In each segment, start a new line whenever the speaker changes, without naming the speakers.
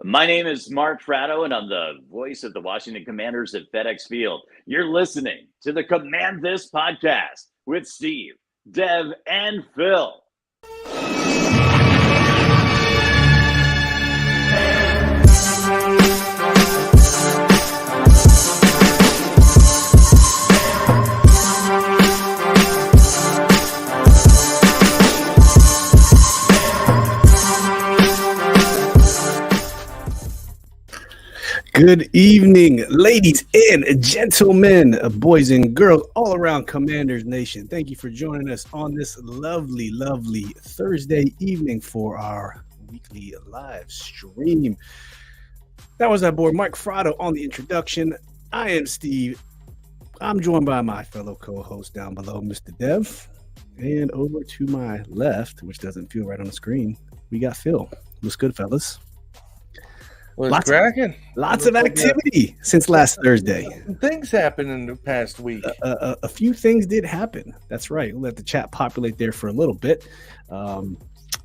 My name is Mark Fratto, and I'm the voice of the Washington Commanders at FedEx Field. You're listening to the Command This podcast with Steve, Dev, and Phil.
Good evening, ladies and gentlemen, boys and girls all around Commanders Nation. Thank you for joining us on this lovely, lovely Thursday evening for our weekly live stream. That was our boy Mark Fratto on the introduction. I am Steve. I'm joined by my fellow co-host down below, Mr. Dev. And over to my left, which doesn't feel right on the screen, we got Phil. What's good, fellas?
Lots
of activity since last Thursday.
Things happened in the past week.
A few things did happen. That's right. We'll let the chat populate there for a little bit.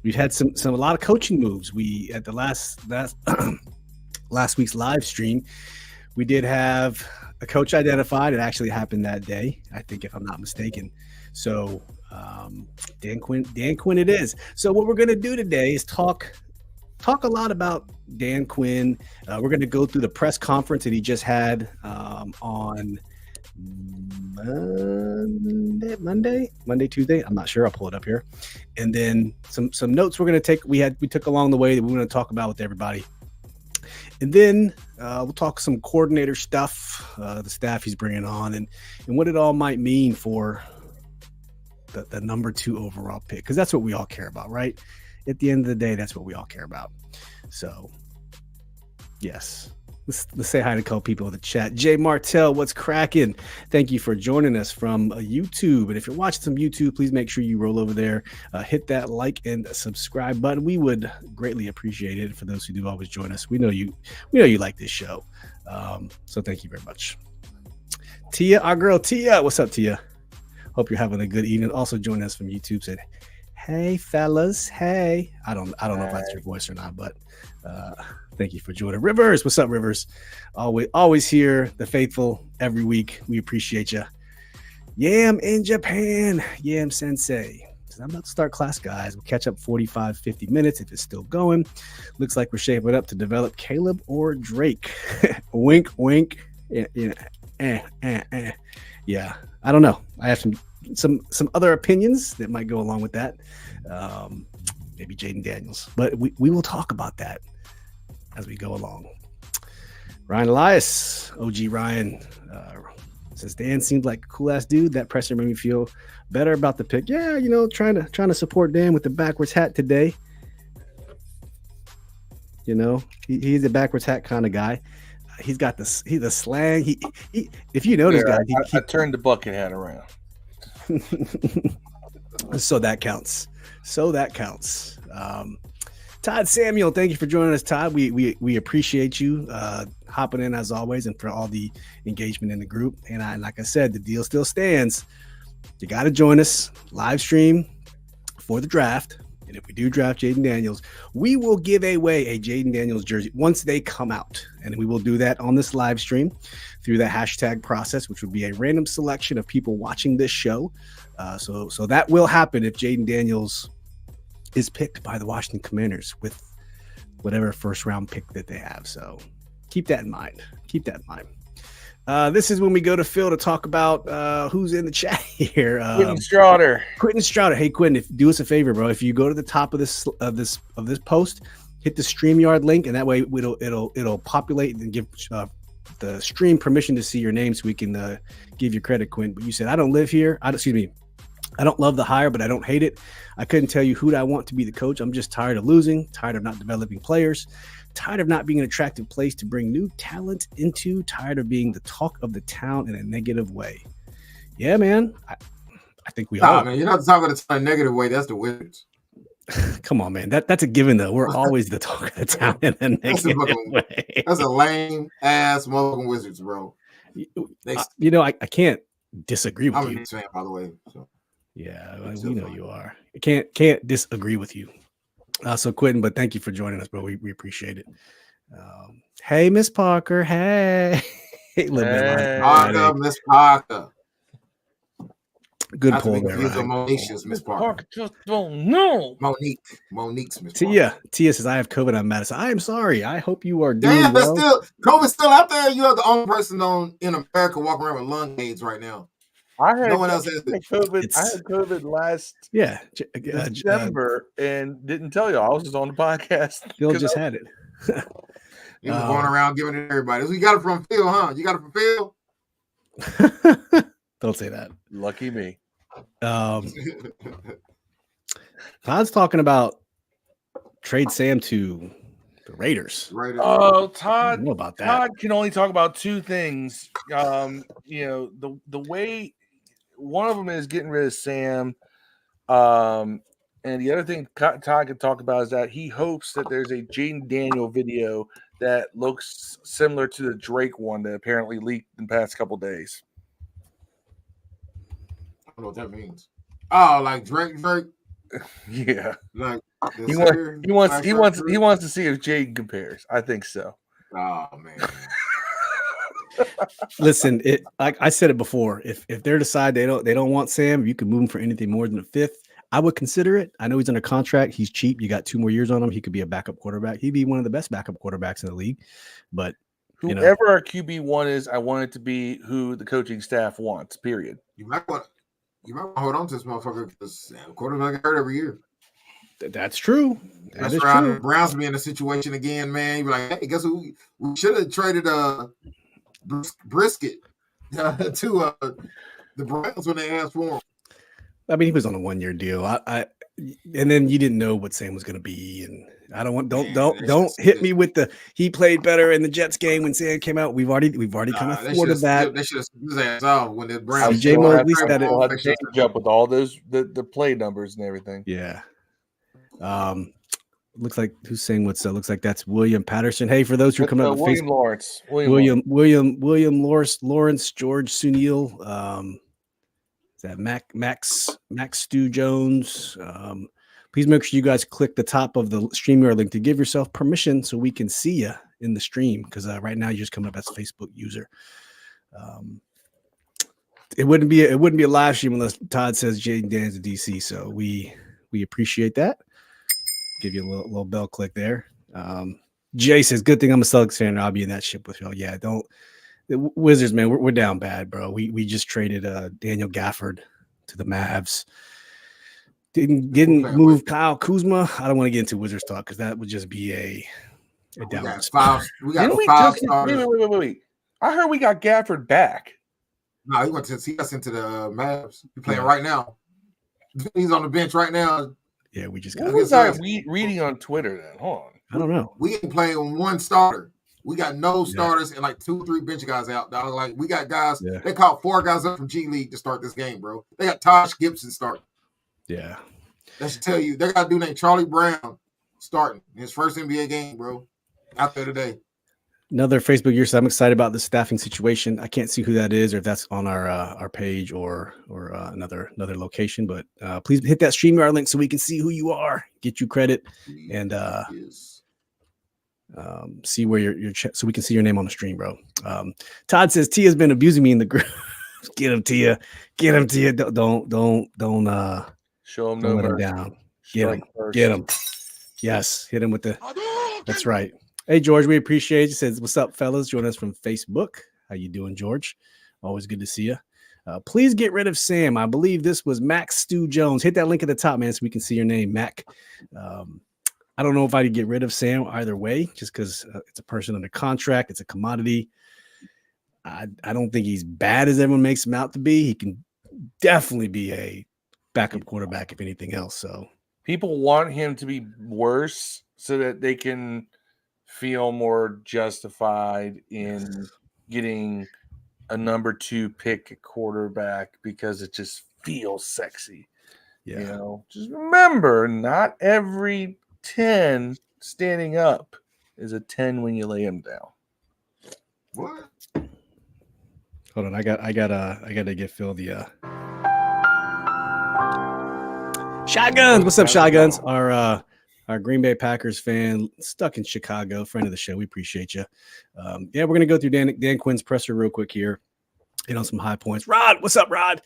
We've had a lot of coaching moves. We at the last week's live stream, we did have a coach identified. It actually happened that day, I think, if I'm not mistaken. So Dan Quinn it is. So what we're going to do today is talk a lot about Dan Quinn. We're going to go through the press conference that he just had on Monday, Tuesday. I'm not sure. I'll pull it up here. And then some notes we're going to take. We took along the way that we're going to talk about with everybody. And then we'll talk some coordinator stuff, the staff he's bringing on, and what it all might mean for the number 2 overall pick, because that's what we all care about, right? At the end of the day, that's what we all care about. So, yes, let's say hi to a couple people in the chat. Jay Martell, what's cracking? Thank you for joining us from YouTube. And if you're watching some YouTube, please make sure you roll over there, hit that like and subscribe button. We would greatly appreciate it. For those who do always join us, we know you like this show. So thank you very much. Tia, our girl Tia, what's up, Tia? Hope you're having a good evening. Also joining us from YouTube, said, "Hey fellas, hey." I don't know if that's your voice or not, but thank you for joining. Rivers, what's up, Rivers? Always here, the faithful every week. We appreciate you. Yam in Japan, Yam Sensei. I'm about to start class, guys. We'll catch up 50 minutes if it's still going. Looks like we're shaping up to develop Caleb or Drake. Wink, wink. Yeah, I don't know. I have some other opinions that might go along with that. Maybe Jaden Daniels, but we will talk about that as we go along. Ryan Elias, OG Ryan, says Dan seems like a cool ass dude. That presser made me feel better about the pick. Yeah, trying to support Dan with the backwards hat today. He's a backwards hat kind of guy. He's got the slang. He if you notice, guys,
I turned the bucket hat around.
So that counts. Todd Samuel, thank you for joining us, Todd. We appreciate you hopping in as always, and for all the engagement in the group. And like I said, the deal still stands. You got to join us live stream for the draft. And if we do draft Jaden Daniels, we will give away a Jaden Daniels jersey once they come out. And we will do that on this live stream through the hashtag process, which would be a random selection of people watching this show. So that will happen if Jaden Daniels is picked by the Washington Commanders with whatever first round pick that they have. So keep that in mind. This is when we go to Phil to talk about who's in the chat here. Quentin Strouder. Hey, Quentin, do us a favor, bro. If you go to the top of this post, hit the StreamYard link, and that way it'll populate and give the stream permission to see your name, so we can give you credit, Quentin. But you said I don't live here. I don't love the hire, but I don't hate it. I couldn't tell you who I want to be the coach. I'm just tired of losing, tired of not developing players, tired of not being an attractive place to bring new talent into, tired of being the talk of the town in a negative way. Yeah, man. I think we all.
Man, you're not talking in a negative way. That's the Wizards.
Come on, man. That's a given, though. We're always the talk of the town in a negative way.
That's a lame ass motherfucking Wizards, bro.
I can't disagree with you.
I'm a Knicks fan, by the way. So.
Yeah, we know you are. I can't disagree with you. So Quentin, but thank you for joining us, bro. We appreciate it. Hey, Miss Parker. Hey.
Parker, Miss Parker.
Good
Not to
pull
be
there,
confused with
Ryan.
Monicia's Miss Parker.
Parker just don't know.
Monique's Miss Parker.
Tia says, I have COVID on Madison. I am sorry. I hope you are doing
Damn,
well.
COVID's still out there. You are the only person in America walking around with lung AIDS right now.
I had
No one else has it.
COVID. I had COVID last December and didn't tell you. I was just on the podcast.
Phil just had it.
He was going around giving it to everybody. So you got it from Phil, huh? You got it from Phil?
Don't say that.
Lucky me.
Todd's talking about trade Sam to the Raiders.
Oh, Todd.
I don't know about that.
Todd can only talk about two things. The way one of them is getting rid of Sam. And the other thing Todd can talk about is that he hopes that there's a Jaden Daniel video that looks similar to the Drake one that apparently leaked in the past couple days.
I don't know what that means. Oh, like Drake.
Yeah.
Like
he wants to see if Jaden compares. I think so.
Oh man.
Listen, like I said it before, if they decide they don't want Sam, you can move him for anything more than a fifth. I would consider it. I know he's under contract. He's cheap. You got 2 more years on him. He could be a backup quarterback. He'd be one of the best backup quarterbacks in the league. But
whoever our QB1 is, I want it to be who the coaching staff wants. Period.
You might want to hold on to this motherfucker because quarterback get hurt every year.
That's true.
That's right. The Browns be in a situation again, man. You be like, hey, guess who? We should have traded Brisket to the Browns when they asked for him.
I mean, he was on a 1-year deal. And then you didn't know what Sam was going to be, and I don't hit me with the he played better in the Jets game when Sam came out. We've already kind of thwarted that.
They should have his ass off when the Browns.
CJ Mosley said it.
Jump with all those the play numbers and everything.
Yeah. Looks like who's saying what's looks like that's William Patterson. Hey, for those who come up with
William
Facebook,
Lawrence.
William Lawrence, George Sunil, is that Max Stu Jones? Please make sure you guys click the top of the StreamYard link to give yourself permission so we can see you in the stream, because right now you're just coming up as a Facebook user. It wouldn't be a live stream unless Todd says Jaden Dan's a DC. So we appreciate that. Give you a little bell click there. Jay says, good thing I'm a Celtics fan. I'll be in that ship with y'all. Yeah, the Wizards, man, we're down bad, bro. We just traded Daniel Gafford to the Mavs. Didn't move Kyle Kuzma. I don't want to get into Wizards talk because that would just be a down.
We got five starters.
Wait. I heard we got Gafford back.
No, he went to see us into the Mavs. He's playing right now. He's on the bench right now.
Yeah, we just got.
What was I reading on Twitter then? Hold on.
I don't know.
We ain't playing one starter. We got no starters and like 2 or 3 bench guys out. Dog. Like we got guys. Yeah. They called 4 guys up from G League to start this game, bro. They got Tosh Gibson starting.
Yeah.
That should tell you. They got a dude named Charlie Brown starting his first NBA game, bro. Out there today.
Another Facebook user. I'm excited about the staffing situation. I can't see who that is, or if that's on our page or another location. But please hit that StreamYard link so we can see who you are, get you credit, and see where your so we can see your name on the stream, bro. Todd says Tia's been abusing me in the group. Get him, Tia. Get him, Tia. Don't
show him.
Don't let him down. Get him. Yes, hit him with the. That's right. Hey, George, we appreciate you. Says, what's up, fellas? Join us from Facebook. How you doing, George? Always good to see you. Please get rid of Sam. I believe this was Max Stu Jones. Hit that link at the top, man, so we can see your name, Mac. I don't know if I'd get rid of Sam either way, just because it's a person under contract. It's a commodity. I don't think he's bad as everyone makes him out to be. He can definitely be a backup quarterback, if anything else. So
people want him to be worse so that they can feel more justified in getting a number 2 pick at quarterback because it just feels sexy.
Yeah.
You know, just remember, not every 10 standing up is a 10 when you lay him down.
What?
Hold on, I gotta get Phil the Shotguns. What's up, Shotguns? Our our Green Bay Packers fan, stuck in Chicago, friend of the show. We appreciate you. We're going to go through Dan Quinn's presser real quick here. Some high points. Rod, what's up, Rod?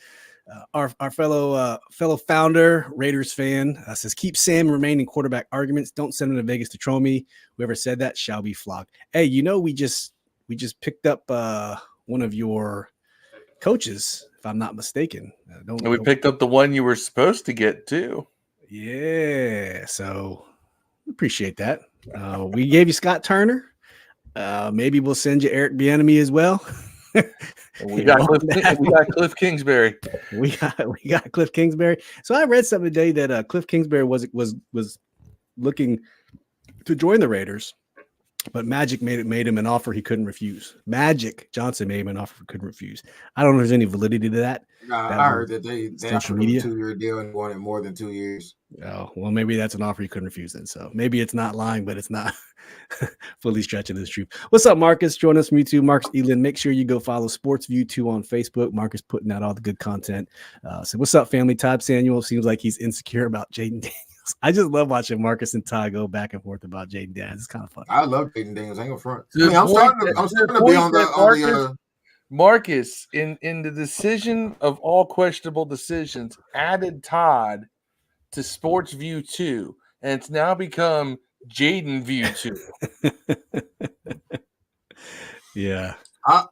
Our fellow founder, Raiders fan, says, keep Sam remaining quarterback arguments. Don't send him to Vegas to troll me. Whoever said that shall be flogged. Hey, we just picked up one of your coaches, if I'm not mistaken.
We picked up the one you were supposed to get too.
Yeah, so appreciate that. We gave you Scott Turner. Maybe we'll send you Eric Bieniemy as well.
We got Cliff Kingsbury.
We got Cliff Kingsbury. So I read something today that Cliff Kingsbury was looking to join the Raiders, but Magic made him an offer he couldn't refuse. Magic Johnson made him an offer he couldn't refuse. I don't know if there's any validity to that.
I heard that they offered him a 2-year deal and wanted more than 2 years.
Oh, well, maybe that's an offer you couldn't refuse then. So maybe it's not lying, but it's not fully stretching this truth. What's up, Marcus? Join us from YouTube. Marcus Elin. Make sure you go follow Sports View 2 on Facebook. Marcus putting out all the good content. So what's up, family? Todd Samuel seems like he's insecure about Jaden Daniels. I just love watching Marcus and Ty go back and forth about Jaden Daniels. It's kind of fun.
I love Jaden Daniels. I ain't gonna front. I'm starting to be on the
Marcus, in the decision of all questionable decisions, added Todd to Sports View 2, and it's now become Jaden View 2.
Yeah.
I'm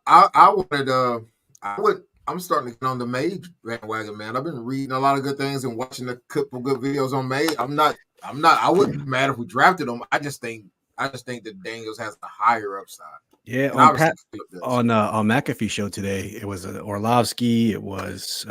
starting to get on the May bandwagon, man. I've been reading a lot of good things and watching a couple good videos on May. I wouldn't be mad if we drafted him. I just think that Daniels has a higher upside.
Yeah, on McAfee show today, it was Orlovsky, it was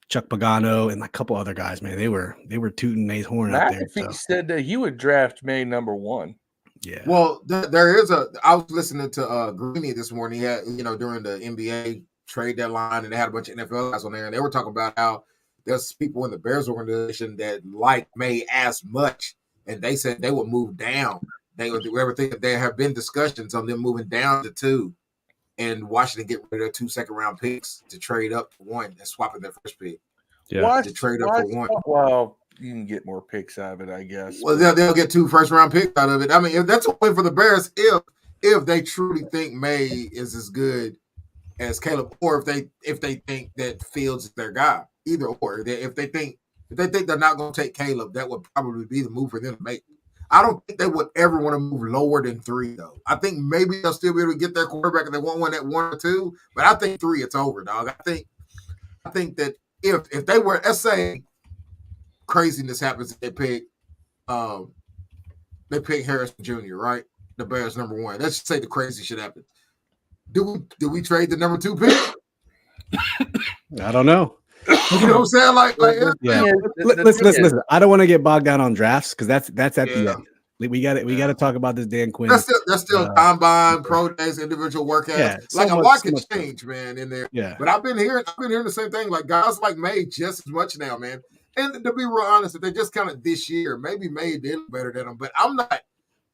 Chuck Pagano, and a couple other guys. Man, they were tooting May's horn out there.
McAfee said that he would draft May number 1.
Yeah.
Well, there is I was listening to Greeny this morning. He had, during the NBA trade deadline, and they had a bunch of NFL guys on there, and they were talking about how there's people in the Bears organization that like May as much, and they said they would move down. They would everything. There have been discussions on them moving down to 2, and Washington get rid of their 2 second-round picks to trade up to 1 and swapping their first pick.
Yeah,
to trade up for 1.
Well, you can get more picks out of it, I guess.
Well, they'll get 2 first-round picks out of it. I mean, if that's a win for the Bears, if they truly think May is as good as Caleb, or if they think that Fields is their guy, either or. If they think they're not going to take Caleb, that would probably be the move for them to make. I don't think they would ever want to move lower than 3, though. I think maybe they'll still be able to get their quarterback if they want one at 1 or 2, but I think 3, it's over, dog. I think that if they were, let's say craziness happens, they pick Harrison Jr., right? The Bears number 1. Let's just say the crazy shit happens. Do we trade the number 2 pick?
I don't know.
You know what I'm saying? Like
yeah. Listen. I don't want to get bogged down on drafts because that's at the end. We got to talk about this Dan Quinn.
That's still combine, pro days, individual workouts. Yeah, a lot can change, man, in there.
Yeah.
But I've been hearing the same thing. Like guys like May just as much now, man. And to be real honest, if they just kind of this year, maybe May did better than them. But I'm not.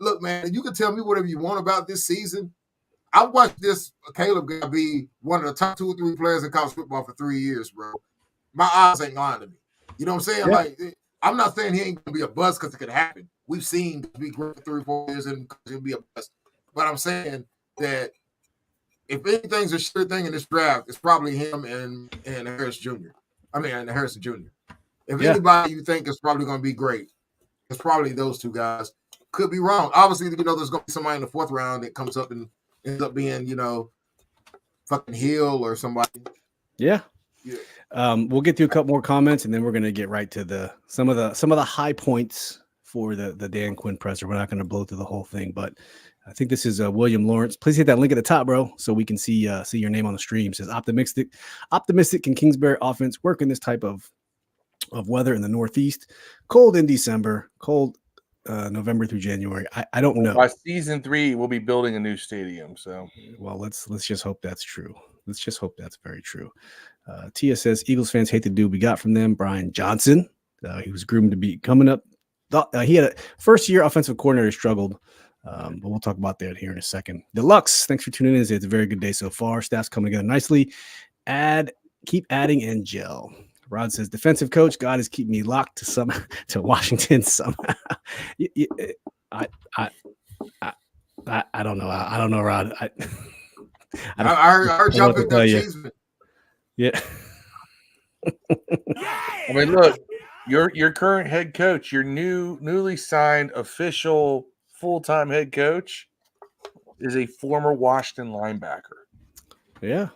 Look, man, you can tell me whatever you want about this season. I watched this Caleb guy be one of the top 2 or 3 players in college football for 3 years, bro. My eyes ain't lying to me. You know what I'm saying? Yeah. Like, I'm not saying he ain't gonna be a bust because it could happen. We've seen him be great for 3 or 4 years and he'll be a bust. But I'm saying that if anything's a sure thing in this draft, it's probably him and Harrison Jr. If anybody you think is probably gonna be great, it's probably those 2 guys. Could be wrong. Obviously, there's gonna be somebody in the 4th round that comes up and ends up being, fucking Hill or somebody.
Yeah. We'll get through a couple more comments and then we're going to get right to some of the high points for the Dan Quinn presser. We're not going to blow through the whole thing, but I think this is William Lawrence. Please hit that link at the top, bro, so we can see your name on the stream. It says optimistic can Kingsbury offense work in this type of weather in the Northeast? Cold in December, cold November through January. I don't know.
By season 3, we'll be building a new stadium. So,
well, let's just hope that's true. Let's just hope that's very true. Tia says Eagles fans hate the dude we got from them, Brian Johnson. He was groomed to be coming up. He had a first-year offensive coordinator struggled, but we'll talk about that here in a second. Deluxe, thanks for tuning in. It's a very good day so far. Staff's coming together nicely. Keep adding and gel. Rod says, defensive coach, God is keeping me locked to Washington somehow. I don't know. I don't know, Rod.
Our job picked up Cheeseman.
Yeah.
I mean, look, your current head coach, your newly signed official full-time head coach, is a former Washington linebacker.
Yeah.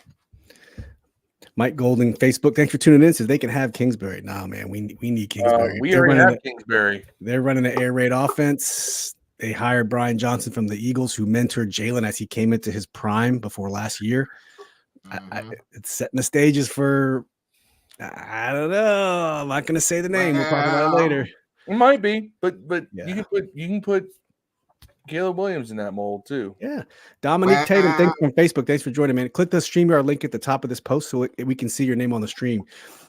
Mike Golding, Facebook, thanks for tuning in. Says they can have Kingsbury. Nah, man, we need Kingsbury.
We already have Kingsbury.
They're running an air raid offense. They hired Brian Johnson from the Eagles, who mentored Jalen as he came into his prime before last year. It's setting the stages for, I don't know. I'm not going to say the name. We'll talk about it later.
It might be, but
Yeah.
you can put Caleb Williams in that mold too.
Yeah. Dominique Tatum, thanks from Facebook. Thanks for joining, man. Click the StreamYard link at the top of this post so we can see your name on the stream.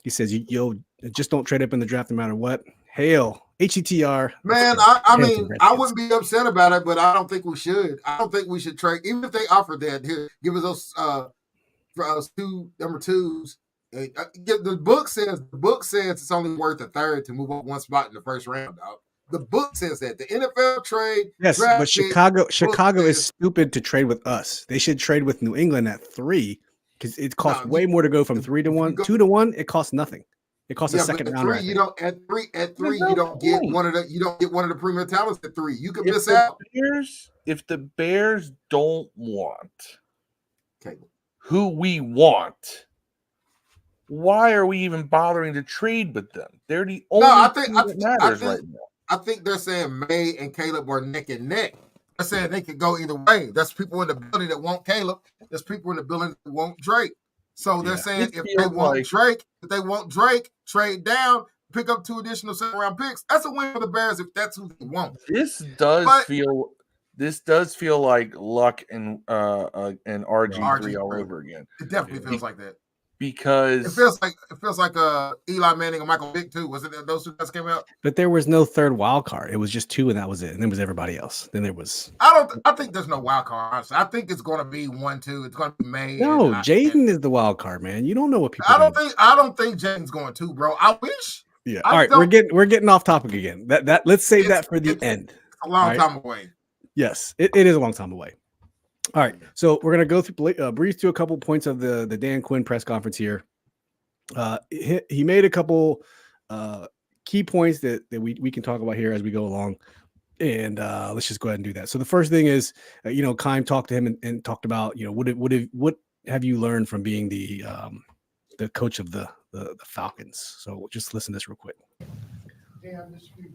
He says, you'll just don't trade up in the draft no matter what. Hail. HETR.
Man, I mean, I wouldn't be upset about it, but I don't think we should. I don't think we should trade. Even if they offered that, here, give us those two number twos. The book says it's only worth a third to move up one spot in the first round, dog. The book says that. The NFL trade.
Yes, but Chicago is stupid to trade with us. They should trade with New England at 3 because it costs way more to go from 3 to 1. 2 to 1, it costs nothing. It costs a second round.
You don't at three you don't get one of the premier talents at 3. You could miss out.
If the Bears don't want who we want, why are we even bothering to trade with them? They're the only thing that matters right now.
I think they're saying May and Caleb are neck and neck. They're saying they could go either way. There's people in the building that want Caleb. There's people in the building that want Drake. So they're saying if they want Drake, trade down, pick up 2 additional second-round picks. That's a win for the Bears if that's who they want.
This does feel like Luck and RG3 all over again.
It definitely feels like that.
Because
it feels like Eli Manning and Michael Vick too. Was it those 2 guys came out?
But there was no third wild card. It was just 2, and that was it. And then was everybody else. Then there was.
I think there's no wild card. Honestly, I think it's going to be 1, 2. It's going to be May.
No, Jaden is the wild card, man. You don't know what people.
I don't think Jaden's going to, bro. I wish.
Yeah. All right, we're getting off topic again. That let's save that for the end.
It's a long time away.
Yes, it is a long time away. All right, so we're gonna go through breeze through a couple points of the Dan Quinn press conference here. He made a couple key points that we can talk about here as we go along, and let's just go ahead and do that. So the first thing is, Keim talked to him and talked about, what have you learned from being the coach of the Falcons? So just listen to this real quick.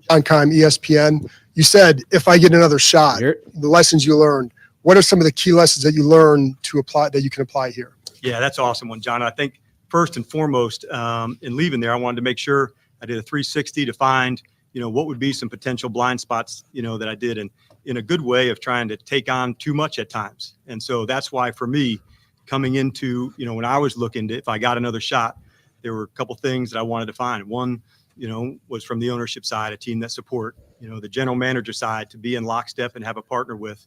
On Keim, ESPN, you said if I get another shot, the lessons you learned. What are some of the key lessons that you learned to apply that you can apply here?
Yeah, that's awesome one, John. I think first and foremost, in leaving there, I wanted to make sure I did a 360 to find, what would be some potential blind spots, that I did, and in a good way of trying to take on too much at times. And so that's why for me, coming into, when I was looking to, if I got another shot, there were a couple things that I wanted to find. One, was from the ownership side, a team that support, the general manager side, to be in lockstep and have a partner with.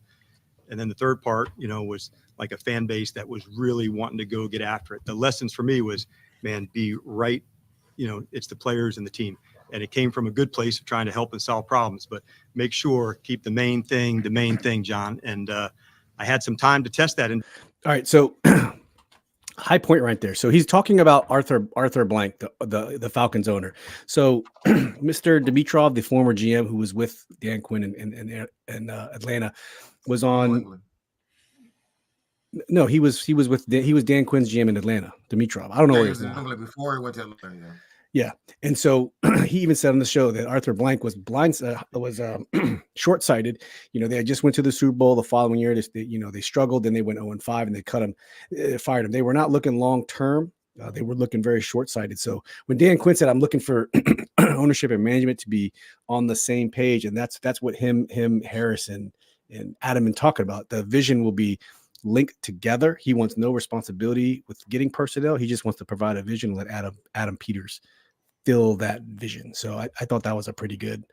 And then the third part, was like a fan base that was really wanting to go get after it. The lessons for me was, man, be right. It's the players and the team. And it came from a good place of trying to help and solve problems, but make sure, keep the main thing, John. And I had some time to test that. And
all right, so high point right there. So he's talking about Arthur Blank, the Falcons owner. So Mr. Dimitrov, the former GM who was with Dan Quinn in Atlanta, was on. No, he was Dan Quinn's GM in Atlanta. Dimitrov. I don't know where he was in
England before he went to Atlanta.
Yeah, and so he even said on the show that Arthur Blank was short-sighted. They had just went to the Super Bowl the following year. They struggled, then they went 0-5, and they fired him. They were not looking long-term. They were looking very short-sighted. So when Dan Quinn said, "I'm looking for ownership and management to be on the same page," and that's what him, Harrison, and Adam been talking about. The vision will be linked together. He wants no responsibility with getting personnel. He just wants to provide a vision and let Adam Peters fill that vision. So I thought that was a pretty good.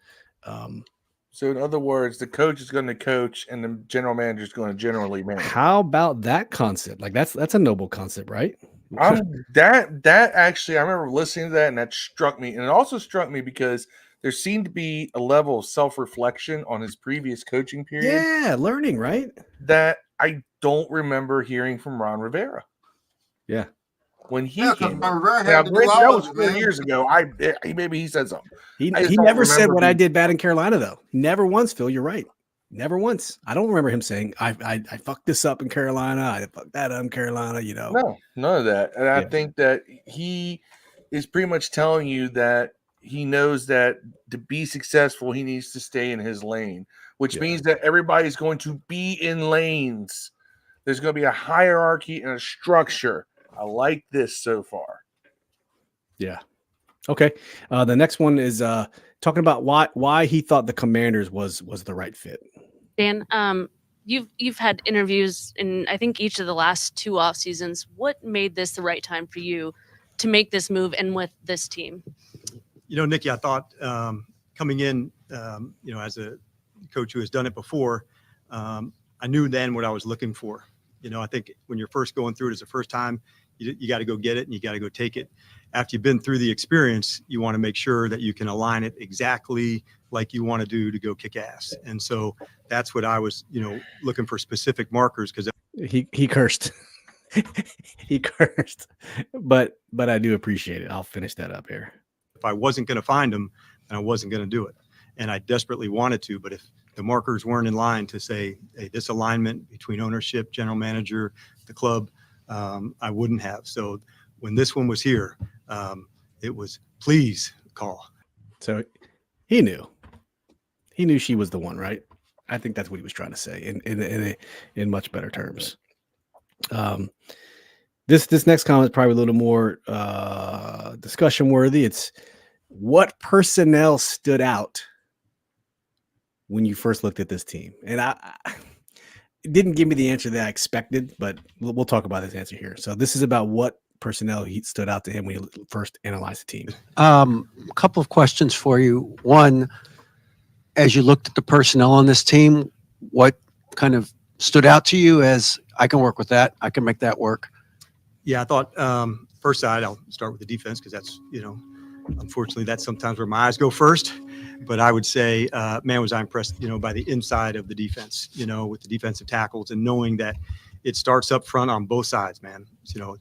So in other words, the coach is going to coach and the general manager is going to generally manage.
How about that concept? Like that's a noble concept, right?
That actually, I remember listening to that, and that struck me. And it also struck me because there seemed to be a level of self-reflection on his previous coaching period.
Yeah, learning, right?
That I don't remember hearing from Ron Rivera.
Yeah.
When he came,
Ron Rivera
now,
had to do
that
all
was
of it,
4
man.
years ago. Maybe he said something.
He
I just don't
never said
remember
what I
being-
did bad in Carolina, though. Never once, Phil. You're right. Never once. I don't remember him saying I fucked this up in Carolina. I fucked that up in Carolina. You know.
No, none of that. And I
Yeah.
think that he is pretty much telling you that he knows that to be successful, he needs to stay in his lane, which means that everybody's going to be in lanes. There's going to be a hierarchy and a structure. I like this so far.
Yeah. Okay. The next one is talking about why he thought the Commanders was the right fit.
Dan, you've had interviews in I think each of the last 2 off seasons. What made this the right time for you to make this move and with this team?
Nikki, I thought coming in, as a coach who has done it before, I knew then what I was looking for. I think when you're first going through it as a first time, you got to go get it and you got to go take it. After you've been through the experience, you want to make sure that you can align it exactly like you want to do to go kick ass. And so that's what I was, looking for specific markers because
he cursed. He cursed, but I do appreciate it. I'll finish that up here.
if I wasn't going to find them, then I wasn't going to do it. And I desperately wanted to, but if the markers weren't in line to say, hey, this alignment between ownership, general manager, the club, I wouldn't have. So when this one was here, it was please call.
So he knew she was the one, right? I think that's what he was trying to say in much better terms. This next comment is probably a little more discussion worthy. It's what personnel stood out when you first looked at this team, and it didn't give me the answer that I expected, but we'll talk about this answer here. So this is about what personnel he stood out to him when he first analyzed the team.
A couple of questions for you. One, as you looked at the personnel on this team, what kind of stood out to you as I can work with that, I can make that work?
Yeah, I thought first side, I'll start with the defense because that's, unfortunately, that's sometimes where my eyes go first. But I would say, man, was I impressed, by the inside of the defense, with the defensive tackles and knowing that it starts up front on both sides, man.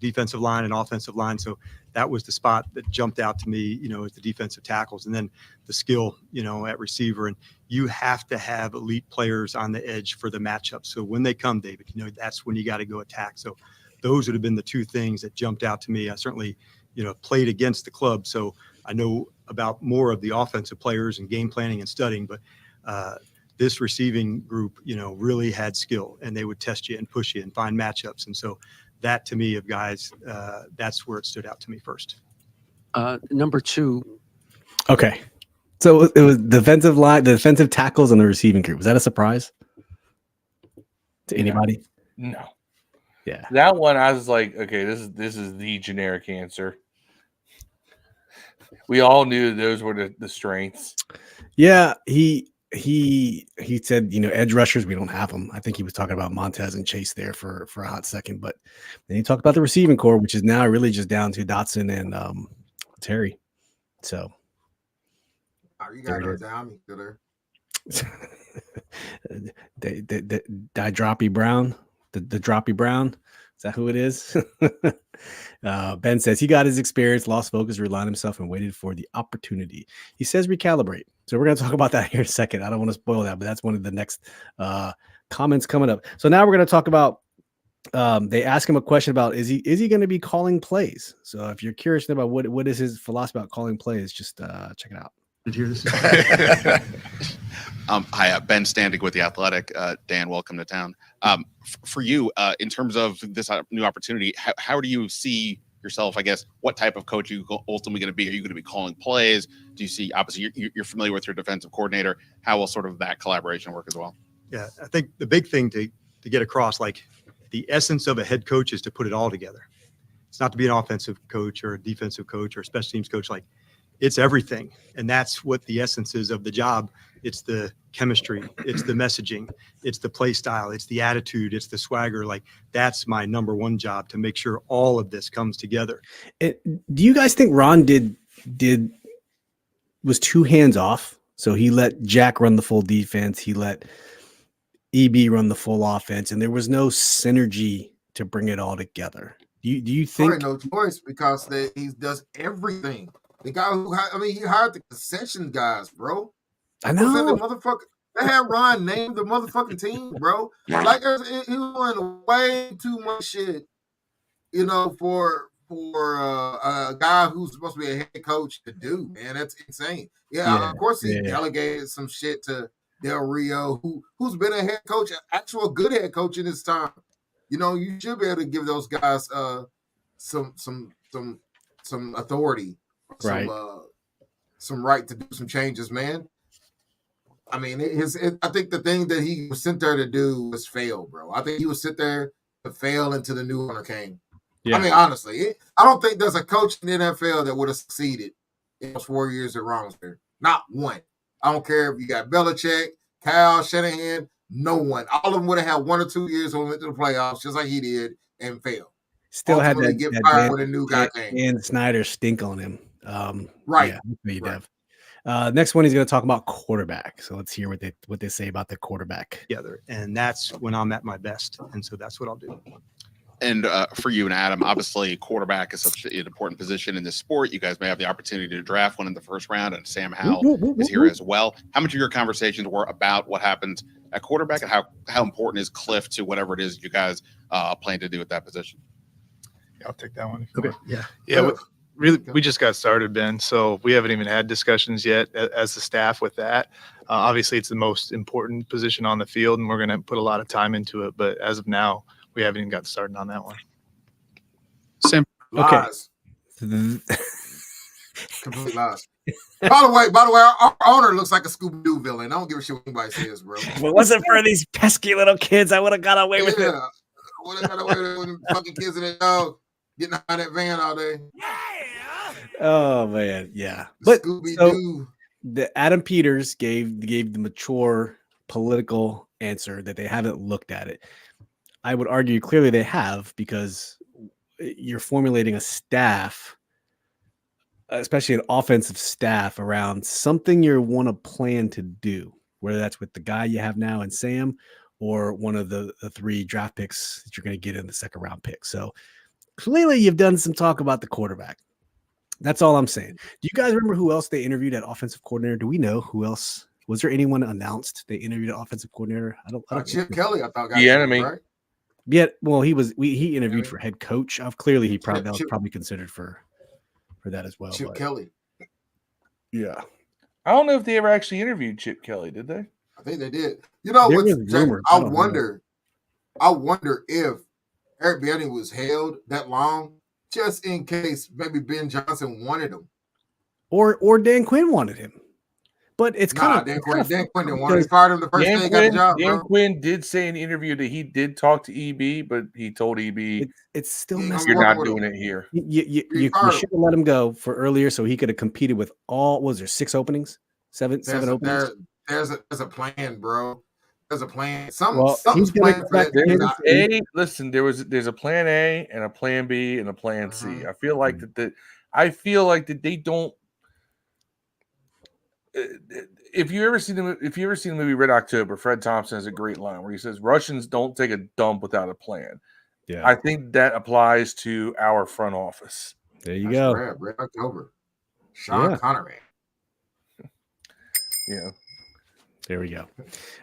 Defensive line and offensive line. So that was the spot that jumped out to me, as the defensive tackles. And then the skill, at receiver. And you have to have elite players on the edge for the matchup. So when they come, David, that's when you got to go attack. So those would have been the two things that jumped out to me. I certainly, played against the club. So I know about more of the offensive players and game planning and studying, but this receiving group, really had skill and they would test you and push you and find matchups. And so that to me of guys, that's where it stood out to me first.
Number two.
Okay. So it was defensive line, the defensive tackles and the receiving group. Was that a surprise to anybody?
No.
Yeah.
That one, I was like, okay, this is the generic answer. We all knew those were the strengths.
Yeah, he said, edge rushers, we don't have them. I think he was talking about Montez and Chase there for a hot second, but then he talked about the receiving core, which is now really just down to Dotson and Terry. So
You got to go down me there.
the Droppy Brown, the Droppy Brown. Is that who it is? Ben says he got his experience, lost focus, relied on himself, and waited for the opportunity. He says recalibrate. So we're going to talk about that here in a second. I don't want to spoil that, but that's one of the next comments coming up. So now we're going to talk about. They ask him a question about is he going to be calling plays? So if you're curious about what is his philosophy about calling plays, just check it out.
Hi, Ben Standig with The Athletic. Dan, welcome to town. For you, in terms of this new opportunity, how do you see yourself, I guess, what type of coach are you ultimately going to be? Are you going to be calling plays? Do you see, obviously, you're familiar with your defensive coordinator. How will sort of that collaboration work as well?
Yeah, I think the big thing to get across, like the essence of a head coach is to put it all together. It's not to be an offensive coach or a defensive coach or a special teams coach. Like, it's everything. And that's what the essence is of the job, It's the chemistry. It's the messaging. It's the play style. It's the attitude. It's the swagger. Like, that's my number one job, to make sure all of this comes together.
Do you guys think Ron was too hands off? So he let Jack run the full defense. He let EB run the full offense, and there was no synergy to bring it all together. Do you think?
No choice, because he does everything. The guy he hired the concession guys, bro.
I know.
The motherfucker. They had Ron name the motherfucking team, bro. Like, he was doing way too much shit, for a guy who's supposed to be a head coach to do, man. That's insane. Yeah, of course he delegated some shit to Del Rio, who's been a head coach, actual good head coach in his time. You should be able to give those guys some authority,
right?
Some right to do some changes, man. I mean, I think the thing that he was sent there to do was fail, bro. I think he was sent there to fail until the new owner came. Yeah. I mean, honestly, I don't think there's a coach in the NFL that would have succeeded in those 4 years that Ron was there. Not one. I don't care if you got Belichick, Kyle Shanahan, no one. All of them would have had 1 or 2 years when we went to the playoffs, just like he did, and failed.
Still
ultimately
had that,
get fired with a new guy came.
And Snyder stink on him.
Right.
Yeah, me, Dev. Next one, he's going to talk about quarterback. So let's hear what they say about the quarterback.
Together, and that's when I'm at my best, and so that's what I'll do.
And for you and Adam, obviously, quarterback is such an important position in this sport. You guys may have the opportunity to draft one in the first round, and Sam Howell is here as well. How much of your conversations were about what happens at quarterback, and how important is Cliff to whatever it is you guys plan to do at that position?
Yeah, I'll take that one.
Okay.
Yeah. We just got started, Ben, so we haven't even had discussions yet as the staff with that. Obviously, it's the most important position on the field, and we're going to put a lot of time into it. But as of now, we haven't even got started on that one.
Sam,
okay.
Complete lies. By the way, our owner looks like a Scooby-Doo villain. I don't give a shit what anybody says, bro.
If it wasn't for these pesky little kids, I would have got away with it.
I would have got away with it with the fucking kids in the dog getting out of that van all day.
Oh man, yeah. But
Scooby-Doo.
The Adam Peters gave the mature political answer that they haven't looked at it. I would argue clearly they have, because you're formulating a staff, especially an offensive staff, around something you want to plan to do, whether that's with the guy you have now and Sam, or one of the 3 draft picks that you're going to get in the second round pick. So clearly you've done some talk about the quarterback. That's all I'm saying. Do you guys remember who else they interviewed at offensive coordinator? Do we know who else? Was there anyone announced they interviewed at offensive coordinator? I don't
Chip Kelly, I thought.
The enemy.
Right?
Yeah, well, he interviewed for head coach. Clearly, that was probably considered for that as well.
Chip Kelly.
Yeah,
I don't know if they ever actually interviewed Chip Kelly. Did they?
I think they did. You know what? I wonder if Eric Bieniemy was held that long, just in case maybe Ben Johnson wanted him,
or Dan Quinn wanted him. But it's kind of
Dan Quinn didn't want him. He fired him the first day he got the job.
Dan Quinn did say in the interview that he did talk to EB, but he told EB,
it's still
you're not doing it here.
You should have let him go for earlier, so he could have competed with all. What was there 6 openings, seven openings?
There's a plan, bro. There's a plan.
He's plan for that. Listen, there's a plan A and a plan B and a plan C. I feel like that they don't. If you ever see the movie Red October, Fred Thompson has a great line where he says, "Russians don't take a dump without a plan."
Yeah,
I think that applies to our front office.
There you go.
Red October. Sean Connery.
Yeah.
There we go.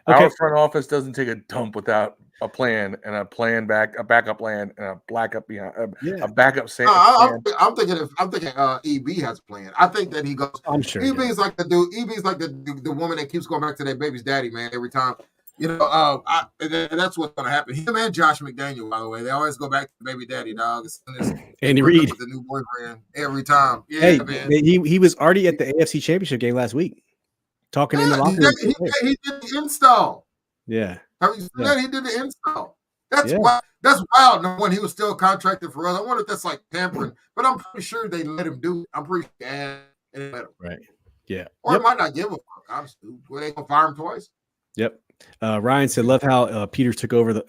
Okay. Our front office doesn't take a dump without a plan and a backup plan and a backup behind a backup.
I'm thinking EB has a plan. I think that he goes.
I'm sure
EB is like the dude. EB is like the woman that keeps going back to their baby's daddy, man. Every time, that's what's gonna happen. Him and Josh McDaniel, by the way, they always go back to the baby daddy, dog.
Andy Reid
with the new boyfriend every time. Yeah,
hey,
man.
He was already at the AFC Championship game last week, talking in the locker room.
He did the install.
Yeah.
Have you seen that? He did the install. That's wild. That's wild. When he was still contracted for us, I wonder if that's like tampering, but I'm pretty sure they let him do it. I'm pretty sure they let him.
Right. Yeah.
Or it might not give a fuck. Honestly, well, they gonna fire him twice.
Yep. Ryan said, "Love how Peter took over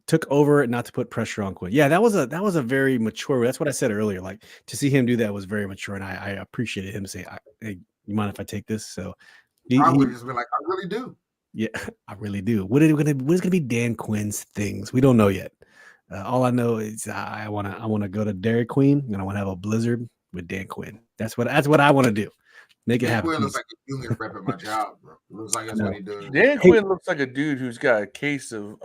took over not to put pressure on Quinn." Yeah, that was a very mature. That's what I said earlier. Like to see him do that was very mature, and I appreciated him saying, "Hey, you mind if I take this?" So
I would just be like, I really do.
Yeah, I really do. What is gonna be Dan Quinn's things? We don't know yet. All I know is I wanna go to Dairy Queen and I want to have a blizzard with Dan Quinn. That's what I want to do. Make it
Dan
happen.
Quinn looks like a union rep at my job, bro. Looks like that's what he does.
Dan Quinn looks like a dude who's got a case of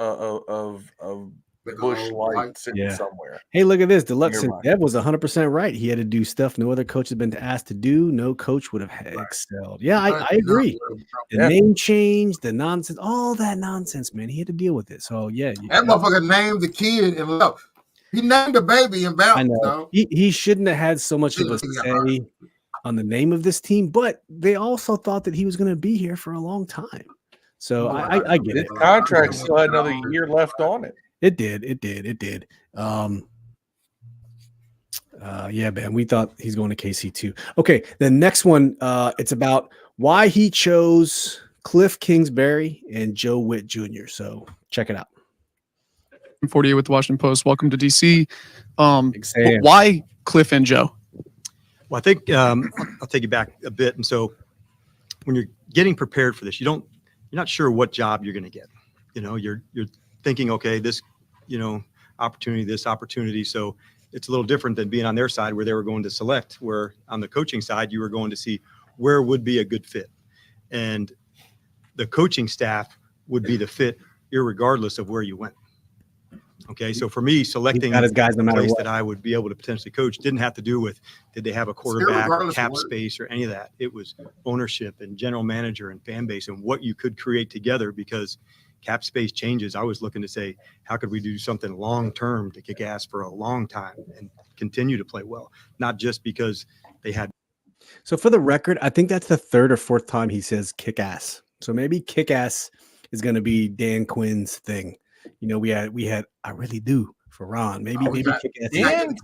Bush Light sitting somewhere.
Hey, look at this. Deluxe
nearby.
Dev was 100% right. He had to do stuff no other coach had been asked to do. No coach would have excelled. Yeah, I agree. The name change, the nonsense, all that nonsense, man. He had to deal with it. So yeah,
that motherfucker named the kid and left. He named the baby and bounced.
I know.
No?
He shouldn't have had so much of a say on the name of this team, but they also thought that he was going to be here for a long time. So I get it.
His contract still had another year left on it.
It did. Yeah, man. We thought he's going to KC too. Okay, the next one. It's about why he chose Kliff Kingsbury and Joe Whitt Jr. So check it out.
48 with the Washington Post. Welcome to DC. Why Kliff and Joe?
Well, I think I'll take you back a bit. And so when you're getting prepared for this, you're not sure what job you're going to get. You're thinking, okay, this, opportunity. So it's a little different than being on their side where they were going to select, where on the coaching side, you were going to see where would be a good fit. And the coaching staff would be the fit irregardless of where you went. Okay, so for me, selecting
his guys no matter
place
what.
that I would be able to potentially coach didn't have to do with did they have a quarterback, or cap space, or any of that. It was ownership and general manager and fan base and what you could create together, because cap space changes. I was looking to say, how could we do something long term to kick ass for a long time and continue to play well, not just because they had.
So for the record, I think that's the third or fourth time he says kick ass. So maybe kick ass is going to be Dan Quinn's thing. We had I really do for Ron. Maybe kick ass.
Dan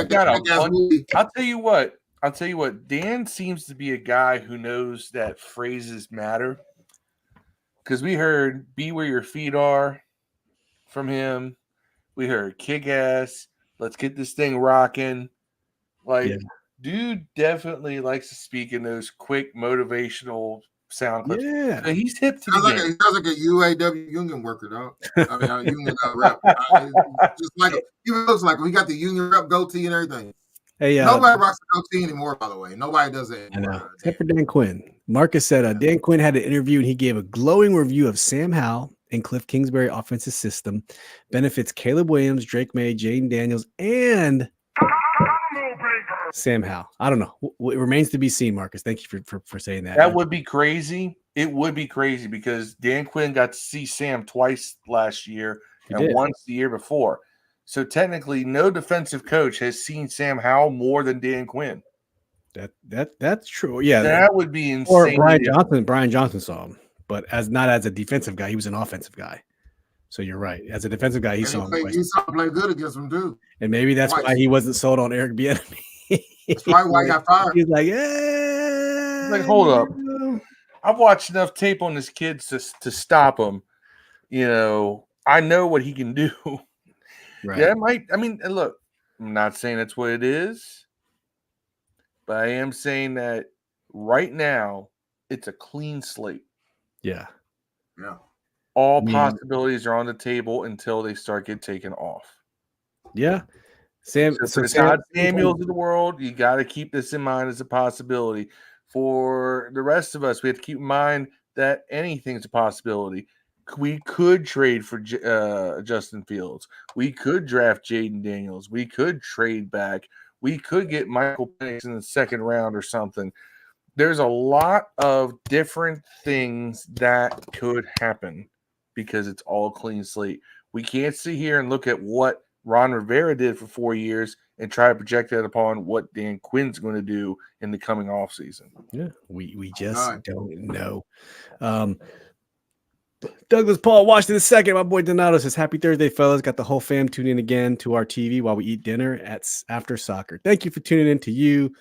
got a bunch. I'll tell you what. Dan seems to be a guy who knows that phrases matter. Because we heard "be where your feet are" from him. We heard "kick ass." Let's get this thing rocking. Dude definitely likes to speak in those quick motivational sound clips.
Yeah,
so he's hip to the game.
He sounds like a UAW union worker, dog. I mean, a union rep. Just like he looks like we got the union rep goatee and everything.
Hey,
nobody rocks a goatee anymore. By the way, nobody does that anymore.
I know, except for Dan Quinn. Marcus said Dan Quinn had an interview and he gave a glowing review of Sam Howell and Kliff Kingsbury offensive system. Benefits Caleb Williams, Drake May, Jaden Daniels, and Sam Howell. I don't know. It remains to be seen, Marcus. Thank you for saying that.
That would be crazy. It would be crazy because Dan Quinn got to see Sam twice last year and once the year before. So technically, no defensive coach has seen Sam Howell more than Dan Quinn.
That's true. Yeah,
that would be insane.
Or Brian Johnson saw him, but not as a defensive guy. He was an offensive guy. So you're right. As a defensive guy, he saw him.
He saw him play good against him too.
And maybe that's why he wasn't sold on Eric Bieniemy.
That's why he got fired.
He's like, yeah.
Like, hold up. I've watched enough tape on this kid to stop him. I know what he can do.
Right.
Yeah, it might. I mean, look, I'm not saying that's what it is, but I am saying that right now it's a clean slate.
Yeah.
Yeah.
All possibilities are on the table until they start getting taken off.
Yeah. Sam,
so Todd Samuels of the world, you got to keep this in mind as a possibility. For the rest of us, we have to keep in mind that anything's a possibility. We could trade for Justin Fields. We could draft Jaden Daniels. We could trade back. We could get Michael Penix in the second round or something. There's a lot of different things that could happen because it's all clean slate. We can't sit here and look at what Ron Rivera did for 4 years and try to project that upon what Dan Quinn's going to do in the coming offseason.
Yeah, we just don't know. Douglas Paul, Washington second. My boy Donato says, happy Thursday, fellas. Got the whole fam tuning in again to our TV while we eat dinner after soccer. Thank you for tuning in to you.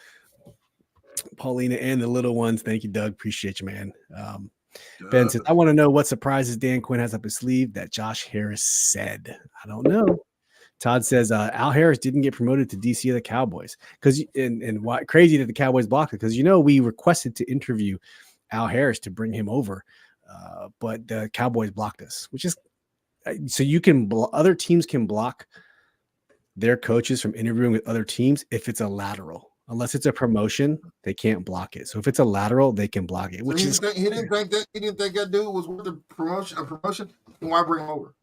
Paulina and the little ones. Thank you, Doug. Appreciate you, man. Ben says, I want to know what surprises Dan Quinn has up his sleeve that Josh Harris said. I don't know. Todd says Al Harris didn't get promoted to DC of the Cowboys because and why crazy that the Cowboys blocked it because we requested to interview Al Harris to bring him over, but the Cowboys blocked us, which is so you can other teams can block their coaches from interviewing with other teams if it's a lateral. Unless it's a promotion, they can't block it. So if it's a lateral, they can block it. Which
he didn't think that dude was worth a promotion. Then why bring him over?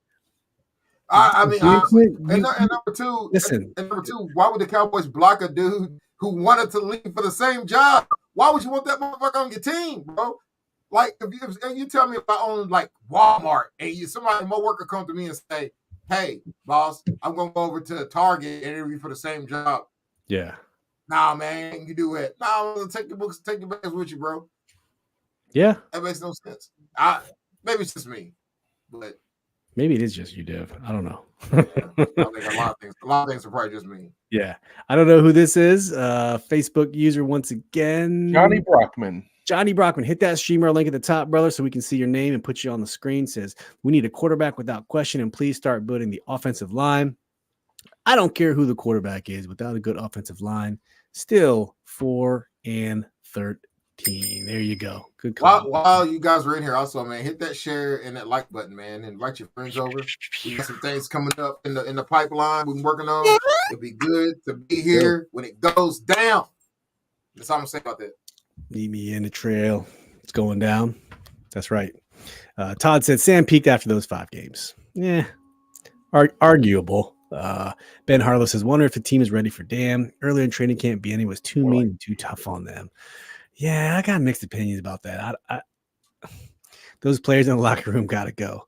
I mean, honestly, and number two,
listen.
And number two, why would the Cowboys block a dude who wanted to leave for the same job? Why would you want that motherfucker on your team, bro? Like, if you tell me if I own like Walmart and somebody, my worker, come to me and say, "Hey, boss, I'm gonna go over to Target and interview for the same job."
Yeah.
Nah, man, you do it. Nah, I'm gonna take your books, take your bags with you, bro.
Yeah.
That makes no sense. Maybe it's just me, but
maybe it is just you, Dev. I don't know.
I think a lot of things are probably just me.
Yeah. I don't know who this is. Facebook user once again.
Johnny Brockman.
Johnny Brockman, hit that streamer link at the top, brother, so we can see your name and put you on the screen. Says, we need a quarterback without question, and please start building the offensive line. I don't care who the quarterback is. Without a good offensive line, still 4-13. There you go. Good call.
While you guys are in here, also, man, hit that share and that like button, man. Invite your friends over. We got some things coming up in the pipeline we've been working on. It'll be good to be here when it goes down. That's all I'm gonna say about that.
Meet me in the trail. It's going down. That's right. Todd said Sam peaked after those 5 games. Yeah, arguable. Ben Harlow says, wonder if the team is ready for Dan. Earlier in training camp, Bieniemy was too mean and too tough on them. Yeah, I got mixed opinions about that. Those players in the locker room got to go.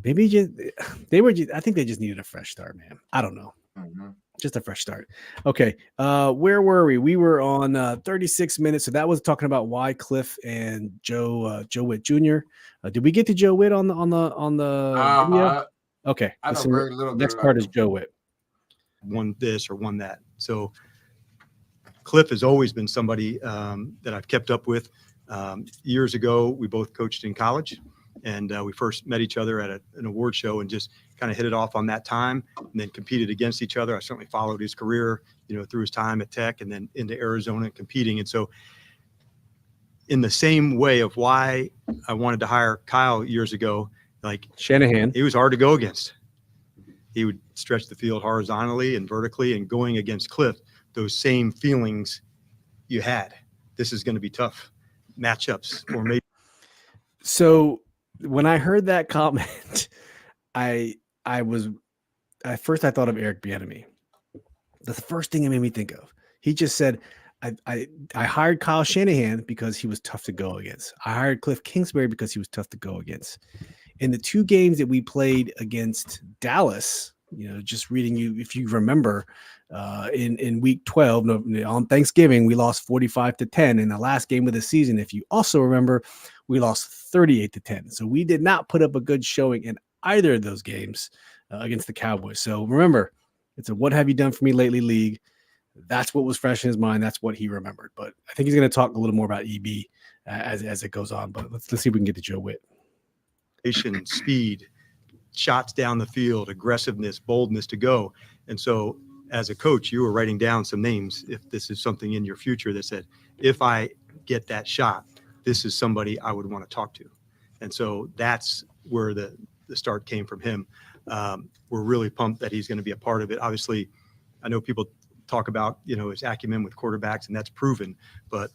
Maybe I think they just needed a fresh start, man. I don't know.
Mm-hmm.
Just a fresh start. Okay. Where were we? We were on 36 minutes. So that was talking about why Cliff and Joe Whitt Jr. Did we get to Joe Whitt on the video? Okay.
I know very little.
Next part is Joe Whitt.
Won this or won that. So Cliff has always been somebody that I've kept up with. Years ago, we both coached in college, and we first met each other at an award show and just kind of hit it off on that time, and then competed against each other. I certainly followed his career, through his time at Tech and then into Arizona competing. And so in the same way of why I wanted to hire Kyle years ago, like
Shanahan,
he was hard to go against. He would stretch the field horizontally and vertically, and going against Cliff, those same feelings you had. This is going to be tough matchups or maybe.
So when I heard that comment, I thought of Eric Bieniemy. That's the first thing it made me think of. He just said, I hired Kyle Shanahan because he was tough to go against. I hired Kliff Kingsbury because he was tough to go against. In the 2 games that we played against Dallas, just reading you, if you remember, in week 12 on Thanksgiving, we lost 45-10. In the last game of the season, if you also remember, we lost 38-10. So we did not put up a good showing in either of those games against the Cowboys. So remember, it's a what have you done for me lately league. That's what was fresh in his mind. That's what he remembered. But I think he's going to talk a little more about EB as it goes on. But let's see if we can get to Joe Whitt.
Speed, shots down the field, aggressiveness, boldness to go. And so as a coach, you were writing down some names if this is something in your future that said, if I get that shot, this is somebody I would want to talk to. And so that's where the start came from him. We're really pumped that he's going to be a part of it. Obviously, I know people talk about, his acumen with quarterbacks, and that's proven, but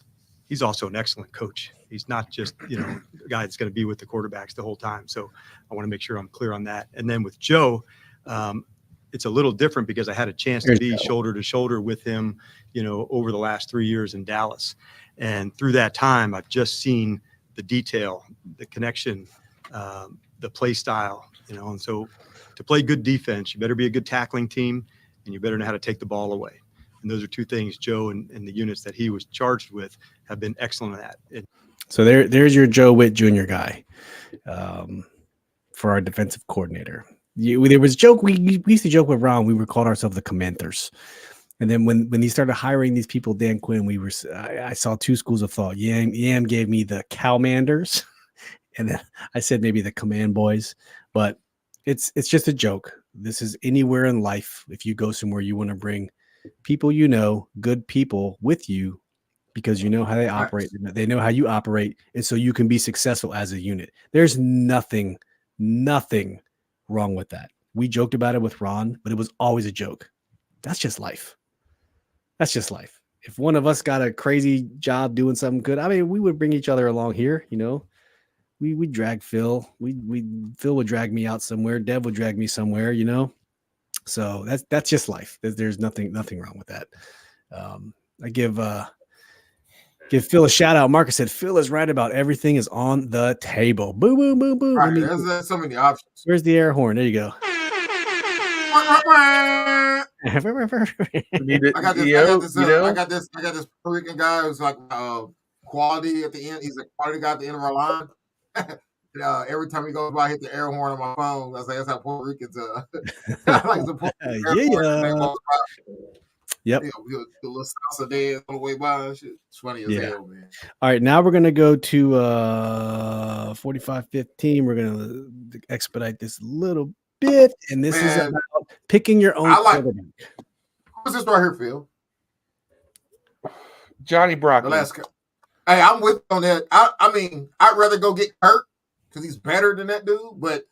he's also an excellent coach. He's not just, a guy that's going to be with the quarterbacks the whole time. So I want to make sure I'm clear on that. And then with Joe, it's a little different because I had a chance to be shoulder to shoulder with him, over the last 3 years in Dallas. And through that time, I've just seen the detail, the connection, the play style, and so to play good defense, you better be a good tackling team, and you better know how to take the ball away. And those are 2 things Joe and the units that he was charged with have been excellent at.
So there's your Joe Whitt Jr. guy for our defensive coordinator. There was a joke. We used to joke with Ron. We were called ourselves the Commanders. And then when he started hiring these people, Dan Quinn, I saw two schools of thought. Yam gave me the Cowmanders, and then I said maybe the Command Boys, but it's just a joke. This is anywhere in life. If you go somewhere, you want to bring people, good people with you, because you know how they operate. They know how you operate, and so you can be successful as a unit. There's nothing wrong with that. We joked about it with Ron, but it was always a joke. That's just life. That's just life. If one of us got a crazy job doing something good, I mean, we would bring each other along here. We drag Phil. Phil would drag me out somewhere. Dev would drag me somewhere. So that's just life. There's nothing wrong with that. I give Phil a shout out. Marcus said Phil is right about everything is on the table. Boom, boom, boom, boom.
Right, there's so many options.
Where's the air horn? There you go.
I got this Puerto Rican guy who's like quality at the end. He's a quality guy at the end of our line. Every time he goes by, I hit the air horn on my phone. I was like, that's how Puerto Ricans like the Puerto Rican
Yep.
The little salsa dance on the way by. Shit. It's funny as hell, man.
All right, now we're gonna go to 45:15. We're gonna expedite this a little bit, and this is about picking your own quarterback.
What's this right here, Phil?
Johnny Brockman.
Hey, I'm with on that. I mean, I'd rather go get Kirk because he's better than that dude. But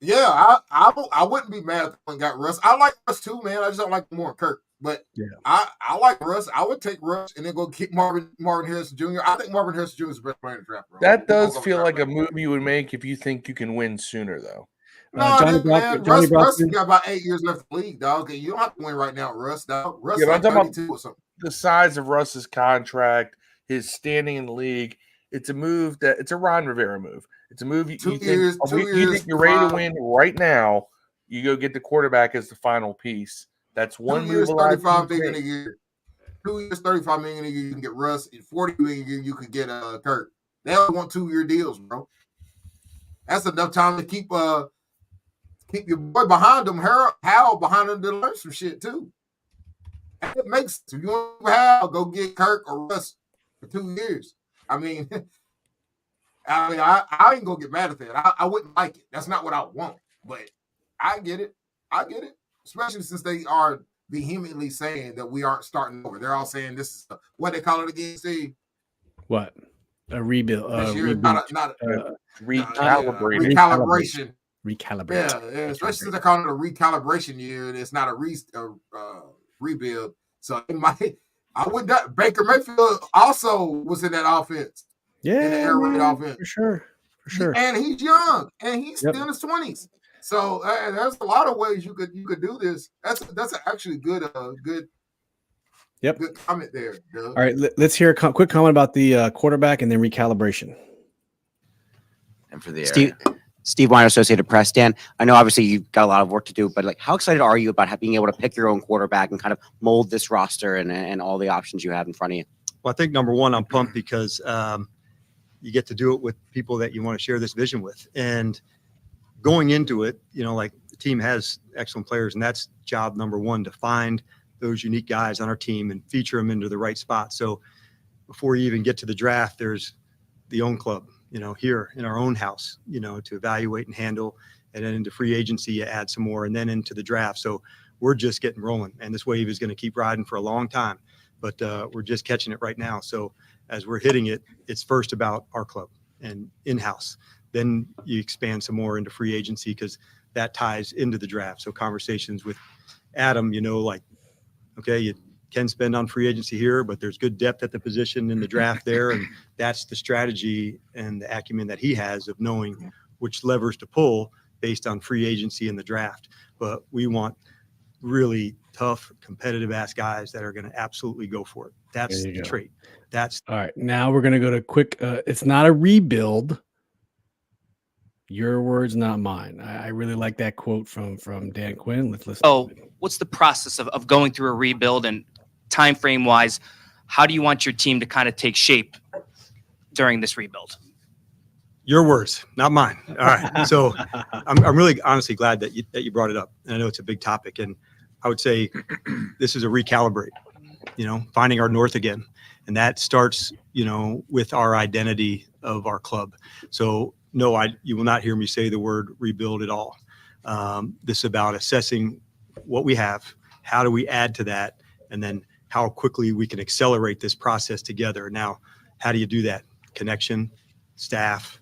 yeah, I wouldn't be mad if I got Russ. I like Russ too, man. I just don't like more Kirk. But I like Russ. I would take Russ and then go get Marvin Harrison Jr. I think Marvin Harrison Jr. is the best player in the draft, bro.
That does feel like a move you would make if you think you can win sooner, though.
No, Russ got about 8 years left in the league, dog. You don't have to win right now, Russ, dog. Russ is like 32 or something.
The size of Russ's contract, his standing in the league. It's a move it's a Ron Rivera move. It's a move you think you're ready to win right now. You go get the quarterback as the final piece. That's 1
2 years,
move.
$35 million a year. 2 years, $35 million a year. You can get Russ. In 40 million a year, you can get Kirk. They only want 2-year deals, bro. That's enough time to keep your boy behind them, Hal behind them to learn some shit too. It makes sense. If you want Hal, go get Kirk or Russ for 2 years. I mean, I ain't gonna get mad at that. I wouldn't like it. That's not what I want, but I get it. Especially since they are vehemently saying that we aren't starting over. They're all saying this is what they call it again, Steve.
What? A rebuild.
Recalibration.
Recalibrate.
Yeah, especially since they're calling it a recalibration year, and it's not a rebuild. So it might. I would not. Baker Mayfield also was in that offense.
Yeah,
in the air raid offense
for sure.
And he's young, and he's still in his 20s. So there's a lot of ways you could do this. That's actually good comment there, Doug.
All right, let's hear a quick comment about the quarterback and then recalibration.
And for the Steve Weiner, Associated Press. Dan, I know obviously you've got a lot of work to do, but how excited are you about being able to pick your own quarterback and kind of mold this roster and all the options you have in front of you?
Well, I think number one, I'm pumped because you get to do it with people that you want to share this vision with. And going into it, the team has excellent players, and that's job number one, to find those unique guys on our team and feature them into the right spot. So before you even get to the draft, there's the own club, here in our own house, to evaluate and handle. And then into free agency, you add some more, and then into the draft. So we're just getting rolling, and this wave is going to keep riding for a long time, but we're just catching it right now. So as we're hitting it, it's first about our club and in-house. Then you expand some more into free agency because that ties into the draft. So conversations with Adam, okay, you can spend on free agency here, but there's good depth at the position in the draft there. And that's the strategy and the acumen that he has of knowing which levers to pull based on free agency and the draft. But we want really tough, competitive ass guys that are going to absolutely go for it. That's the trait. That's
all right. Now we're going to go to quick. It's not a rebuild. Your words, not mine. I really like that quote from Dan Quinn. Let's listen.
Oh, what's the process of going through a rebuild, and time frame wise, how do you want your team to kind of take shape during this rebuild?
Your words, not mine. All right. So I'm really honestly glad that you brought it up. And I know it's a big topic, and I would say this is a recalibrate, finding our north again. And that starts, with our identity of our club. So no, you will not hear me say the word rebuild at all. This is about assessing what we have, how do we add to that, and then how quickly we can accelerate this process together. Now, how do you do that? Connection, staff,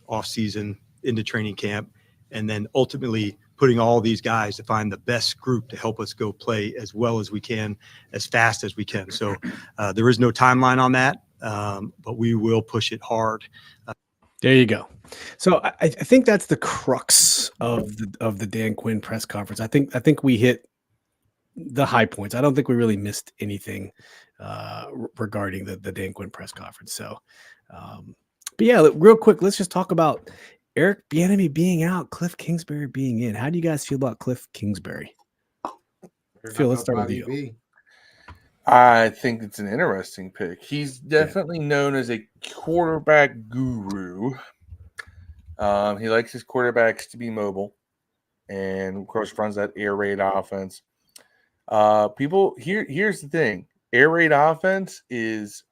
off season, into training camp, and then ultimately putting all these guys to find the best group to help us go play as well as we can, as fast as we can. So there is no timeline on that, but we will push it hard.
There you go. So I think that's the crux of the Dan Quinn press conference. I think we hit the high points. I don't think we really missed anything regarding the Dan Quinn press conference. So, but yeah, real quick, let's just talk about Eric Bieniemy being out, Kliff Kingsbury being in. How do you guys feel about Kliff Kingsbury? Phil, let's start with you.
I think it's an interesting pick. He's definitely known as a quarterback guru. He likes his quarterbacks to be mobile, and of course runs that air raid offense. Here's the thing: air raid offense is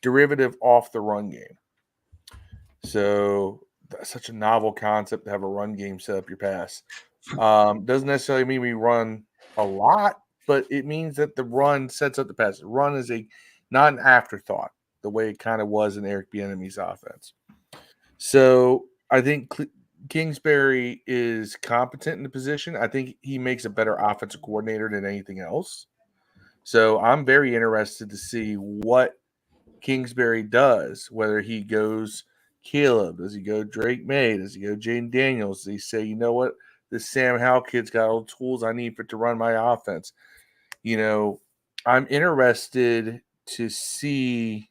derivative off the run game. So that's such a novel concept to have a run game set up your pass. Doesn't necessarily mean we run a lot, but it means that the run sets up the pass. The run is not an afterthought, the way it kind of was in Eric Bieniemy's offense. So I think Kingsbury is competent in the position. I think he makes a better offensive coordinator than anything else. So I'm very interested to see what Kingsbury does, whether he goes Caleb, does he go Drake May, does he go Jaden Daniels, does he say, you know what, this Sam Howell kid's got all the tools I need to run my offense. I'm interested to see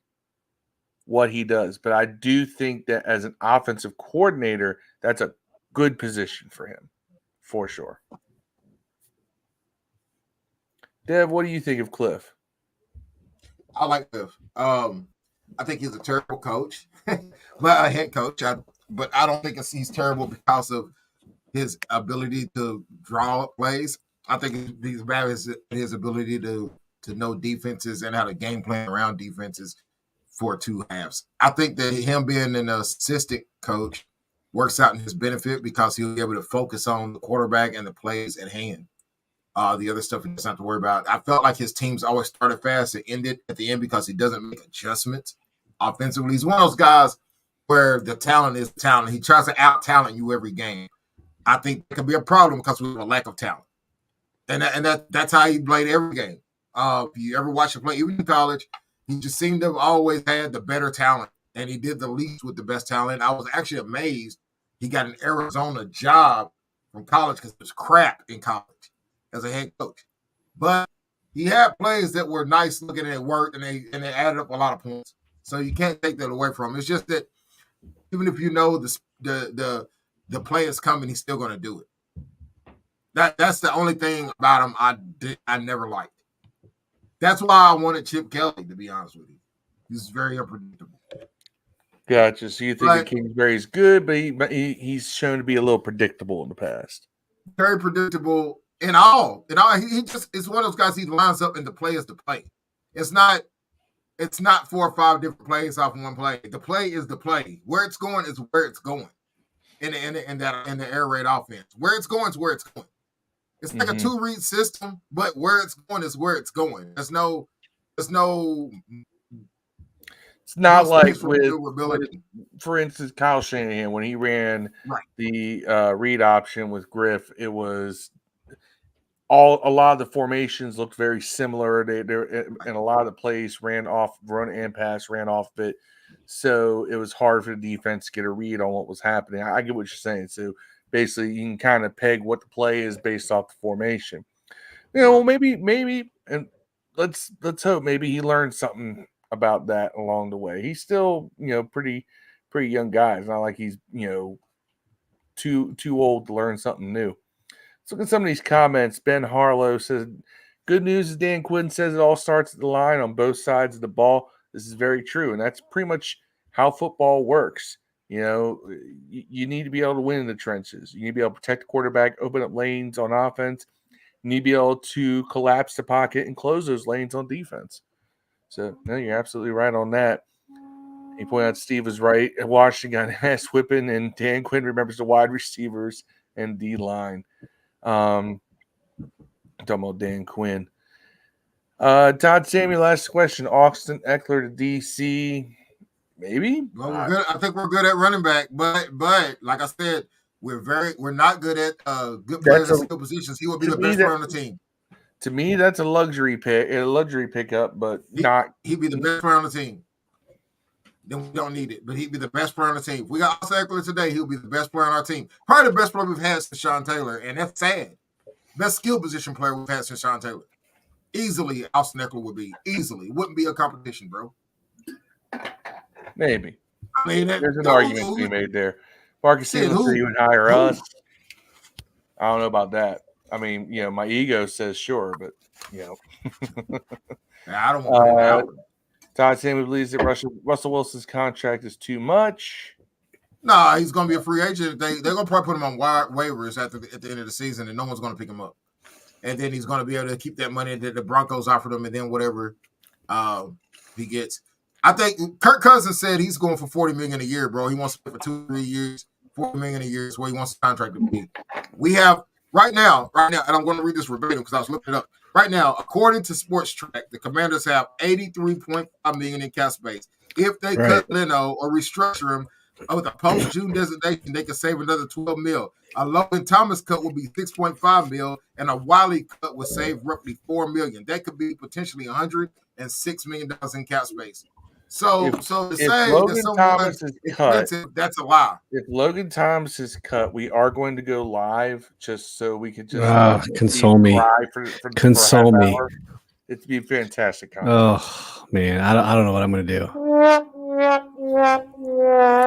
what he does, but I do think that as an offensive coordinator, that's a good position for him, for sure. Dev, what do you think of Kliff?
I like Kliff. I think he's a terrible coach, but a head coach. But I don't think he's terrible because of his ability to draw plays. I think he's bad at his ability to know defenses and how to game plan around defenses for two halves. I think that him being an assistant coach works out in his benefit because he'll be able to focus on the quarterback and the plays at hand. The other stuff he doesn't have to worry about. I felt like his teams always started fast and ended at the end because he doesn't make adjustments offensively. He's one of those guys where the talent is talent. He tries to out-talent you every game. I think it could be a problem because we have a lack of talent. And that's how he played every game. If you ever watch him play, even in college, he just seemed to have always had the better talent, and he did the least with the best talent. I was actually amazed he got an Arizona job from college because it was crap in college as a head coach. But he had plays that were nice looking and it worked, and they added up a lot of points. So you can't take that away from him. It's just that even if you know the play is coming, he's still going to do it. That's the only thing about him I never liked. That's why I wanted Chip Kelly, to be honest with you. He's very unpredictable.
Gotcha. So you think that Kingsbury's good, but he's shown to be a little predictable in the past.
Very predictable in all. He just is one of those guys. He lines up and the play is the play. It's not 4 or 5 different plays off one play. The play is the play. Where it's going is where it's going. In the air raid offense, where it's going is where it's going. It's like a 2-read system, but where it's going is where it's going. There's no. It's
not like for instance, Kyle Shanahan when he ran the read option with Griff. It was a lot of the formations looked very similar. They and a lot of the plays ran and pass ran off bit. So it was hard for the defense to get a read on what was happening. I get what you're saying. So basically, you can kind of peg what the play is based off the formation. Maybe, and let's hope maybe he learned something about that along the way. He's still, pretty young guy. It's not like he's, too old to learn something new. Let's look at some of these comments. Ben Harlow says, "Good news is Dan Quinn says it all starts at the line on both sides of the ball." This is very true, and that's pretty much how football works. You need to be able to win in the trenches. You need to be able to protect the quarterback, open up lanes on offense, need to be able to collapse the pocket and close those lanes on defense. So, no, you're absolutely right on that. He pointed out Steve was right. Washington got ass whipping, and Dan Quinn remembers the wide receivers and D line. Talking about Dan Quinn. Todd Samuel, last question. Austin Eckler to DC. Maybe.
Well, we're good. I think we're good at running back, but like I said, we're not good at good players in skill positions. He would be the best player on the team.
To me, that's a luxury pickup, but
he'd be the best player on the team. Then we don't need it, but he'd be the best player on the team. If we got Austin Eckler today, he'll be the best player on our team. Probably the best player we've had since Sean Taylor, and that's sad. Best skill position player we've had since Sean Taylor. Easily, Austin Eckler would be. Easily. Wouldn't be a competition, bro.
Maybe.
I mean,
there's an argument to be made there. Marcus Stevens said you would hire us. I don't know about that. I mean, my ego says sure, but
I don't want to.
Todd Samuel believes that Russell Wilson's contract is too much.
Nah, he's going to be a free agent. They're going to probably put him on waivers at the end of the season, and no one's going to pick him up. And then he's going to be able to keep that money that the Broncos offered him, and then whatever he gets. I think Kirk Cousins said he's going for $40 million a year, bro. He wants to play for 2-3 years, $40 million a year is where he wants the contract to be. We have right now, and I'm going to read this verbatim because I was looking it up. Right now, according to Sports Track, the Commanders have $83.5 million in cap space. If they cut Leno or restructure him with a post-June designation, they could save another $12 million. A Logan Thomas cut would be $6.5 million, and a Wiley cut would save roughly $4 million. That could be potentially $106 million in cap space. So to say that someone is expensive, that's a lie.
If Logan Thomas is cut, we are going to go live just so we can just
console me. Console me.
It'd be fantastic.
Oh man, I don't know what I'm going to do.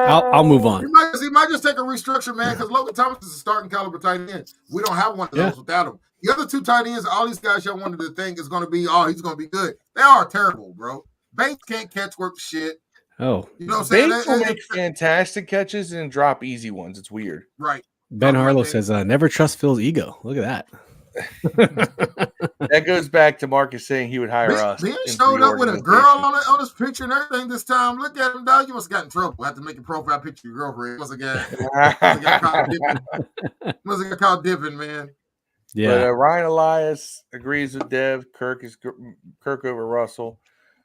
I'll move on.
He might just take a restructure, man, because Logan Thomas is a starting caliber tight end. We don't have one of those without him. The other two tight ends, all these guys y'all wanted to think is going to be, he's going to be good. They are terrible, bro. Bates can't catch worth shit.
Oh,
you know what I'm saying?
Bates will make fantastic catches and drop easy ones. It's weird,
right?
Ben Harlow says, "Never trust Phil's ego." Look at that.
That goes back to Marcus saying he would hire us.
Ben showed up with a girl on his picture and everything this time. Look at him, dog. You must have got in trouble. I have to make a profile picture of your girlfriend. Must have got caught dipping, man.
Yeah. But Ryan Elias agrees with Dev. Kirk over Russell.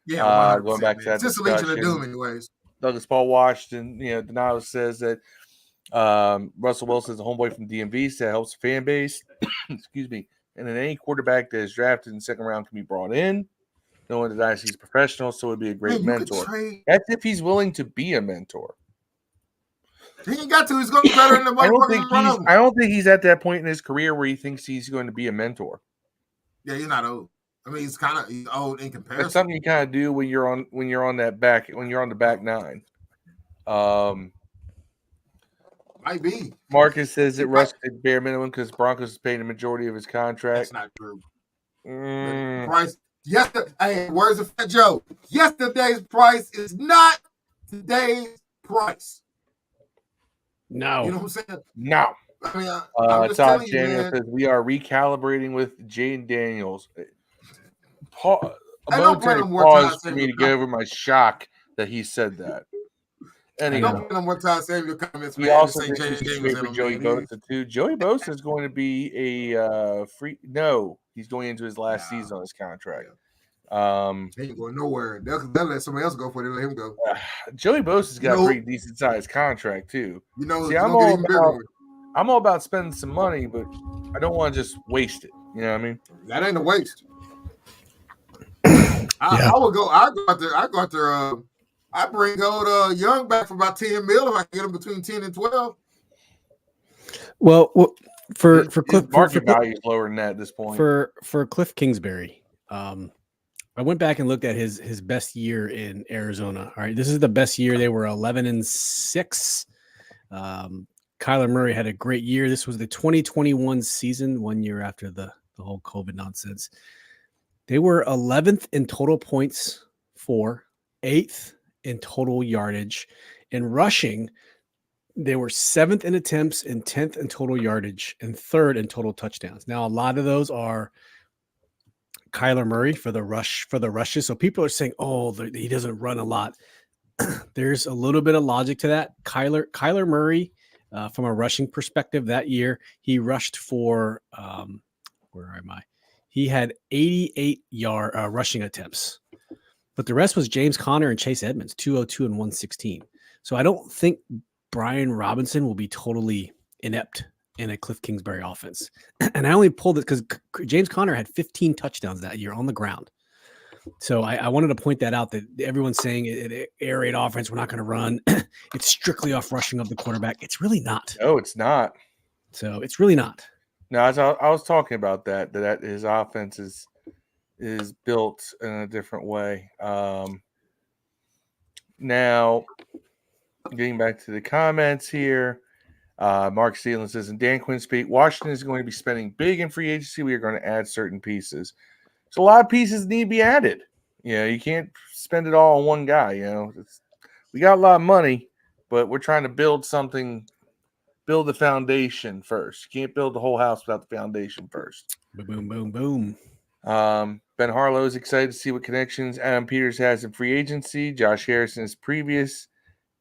Yeah,
going back to that
it's just a Legion of Doom, anyways.
Douglas Paul Washington, Donato says that Russell Wilson is a homeboy from DMV, so that helps the fan base. Excuse me. And then any quarterback that is drafted in the second round can be brought in. No one denies he's professional, so it would be a great mentor. That's if he's willing to be a mentor.
He ain't got to. He's going to be better in the motherfucking
I don't think he's at that point in his career where he thinks he's going to be a mentor.
Yeah, he's not old. I mean, he's old in comparison.
It's something you kind of do when you're on the back nine.
Might be.
Marcus says that Russ did bare minimum because Broncos is paying the majority of his contract.
That's not true. Price. Hey, where's the Fat Joe? Yesterday's price is not today's price.
No.
You know what I'm saying?
No.
I mean, I'm just telling you, man.
Says we are recalibrating with Jane Daniels. A
momentary
pause for me to get over my shock that he said that.
Anyway, don't put him more time saving your comments.
He also say Joey Bosa too. Joey Bosa is going to be a free. No, he's going into his last season on his contract.
He ain't going nowhere. They'll let somebody else go for it. They'll let him go.
Joey Bosa's got a pretty decent sized contract too.
See,
I'm all about spending some money, but I don't want to just waste it. You know what I mean?
That ain't a waste. I would go. I go out there. I bring old Young back for about $10 million if I can get him between 10 and 12.
Well, for Cliff,
market value is lower than that at this point.
For Cliff Kingsbury, I went back and looked at his best year in Arizona. All right, this is the best year. They were 11-6. Kyler Murray had a great year. This was the 2021 season, 1 year after the whole COVID nonsense. They were 11th in total points for, 8th in total yardage, in rushing. They were 7th in attempts and 10th in total yardage and 3rd in total touchdowns. Now, a lot of those are Kyler Murray for the rushes. So people are saying, oh, he doesn't run a lot. There's a little bit of logic to that. Kyler Murray, from a rushing perspective that year, he rushed for, where am I? He had 88 rushing attempts. But the rest was James Conner and Chase Edmonds, 202 and 116. So I don't think Brian Robinson will be totally inept in a Kliff Kingsbury offense. And I only pulled it because James Conner had 15 touchdowns that year on the ground. So I wanted to point that out, that everyone's saying air raid offense, we're not going to run. It's strictly off rushing of the quarterback. It's really not.
No, it's not.
So it's really not.
No, I was talking about that his offense is built in a different way. Now, getting back to the comments here, Mark Seelan says, and Dan Quinn speak, Washington is going to be spending big in free agency. We are going to add certain pieces. So a lot of pieces need to be added. You can't spend it all on one guy. We got a lot of money, but we're trying to build something, build the foundation first. You can't build the whole house without the foundation first.
Boom, boom, boom.
Ben Harlow is excited to see what connections Adam Peters has in free agency. Josh Harrison's previous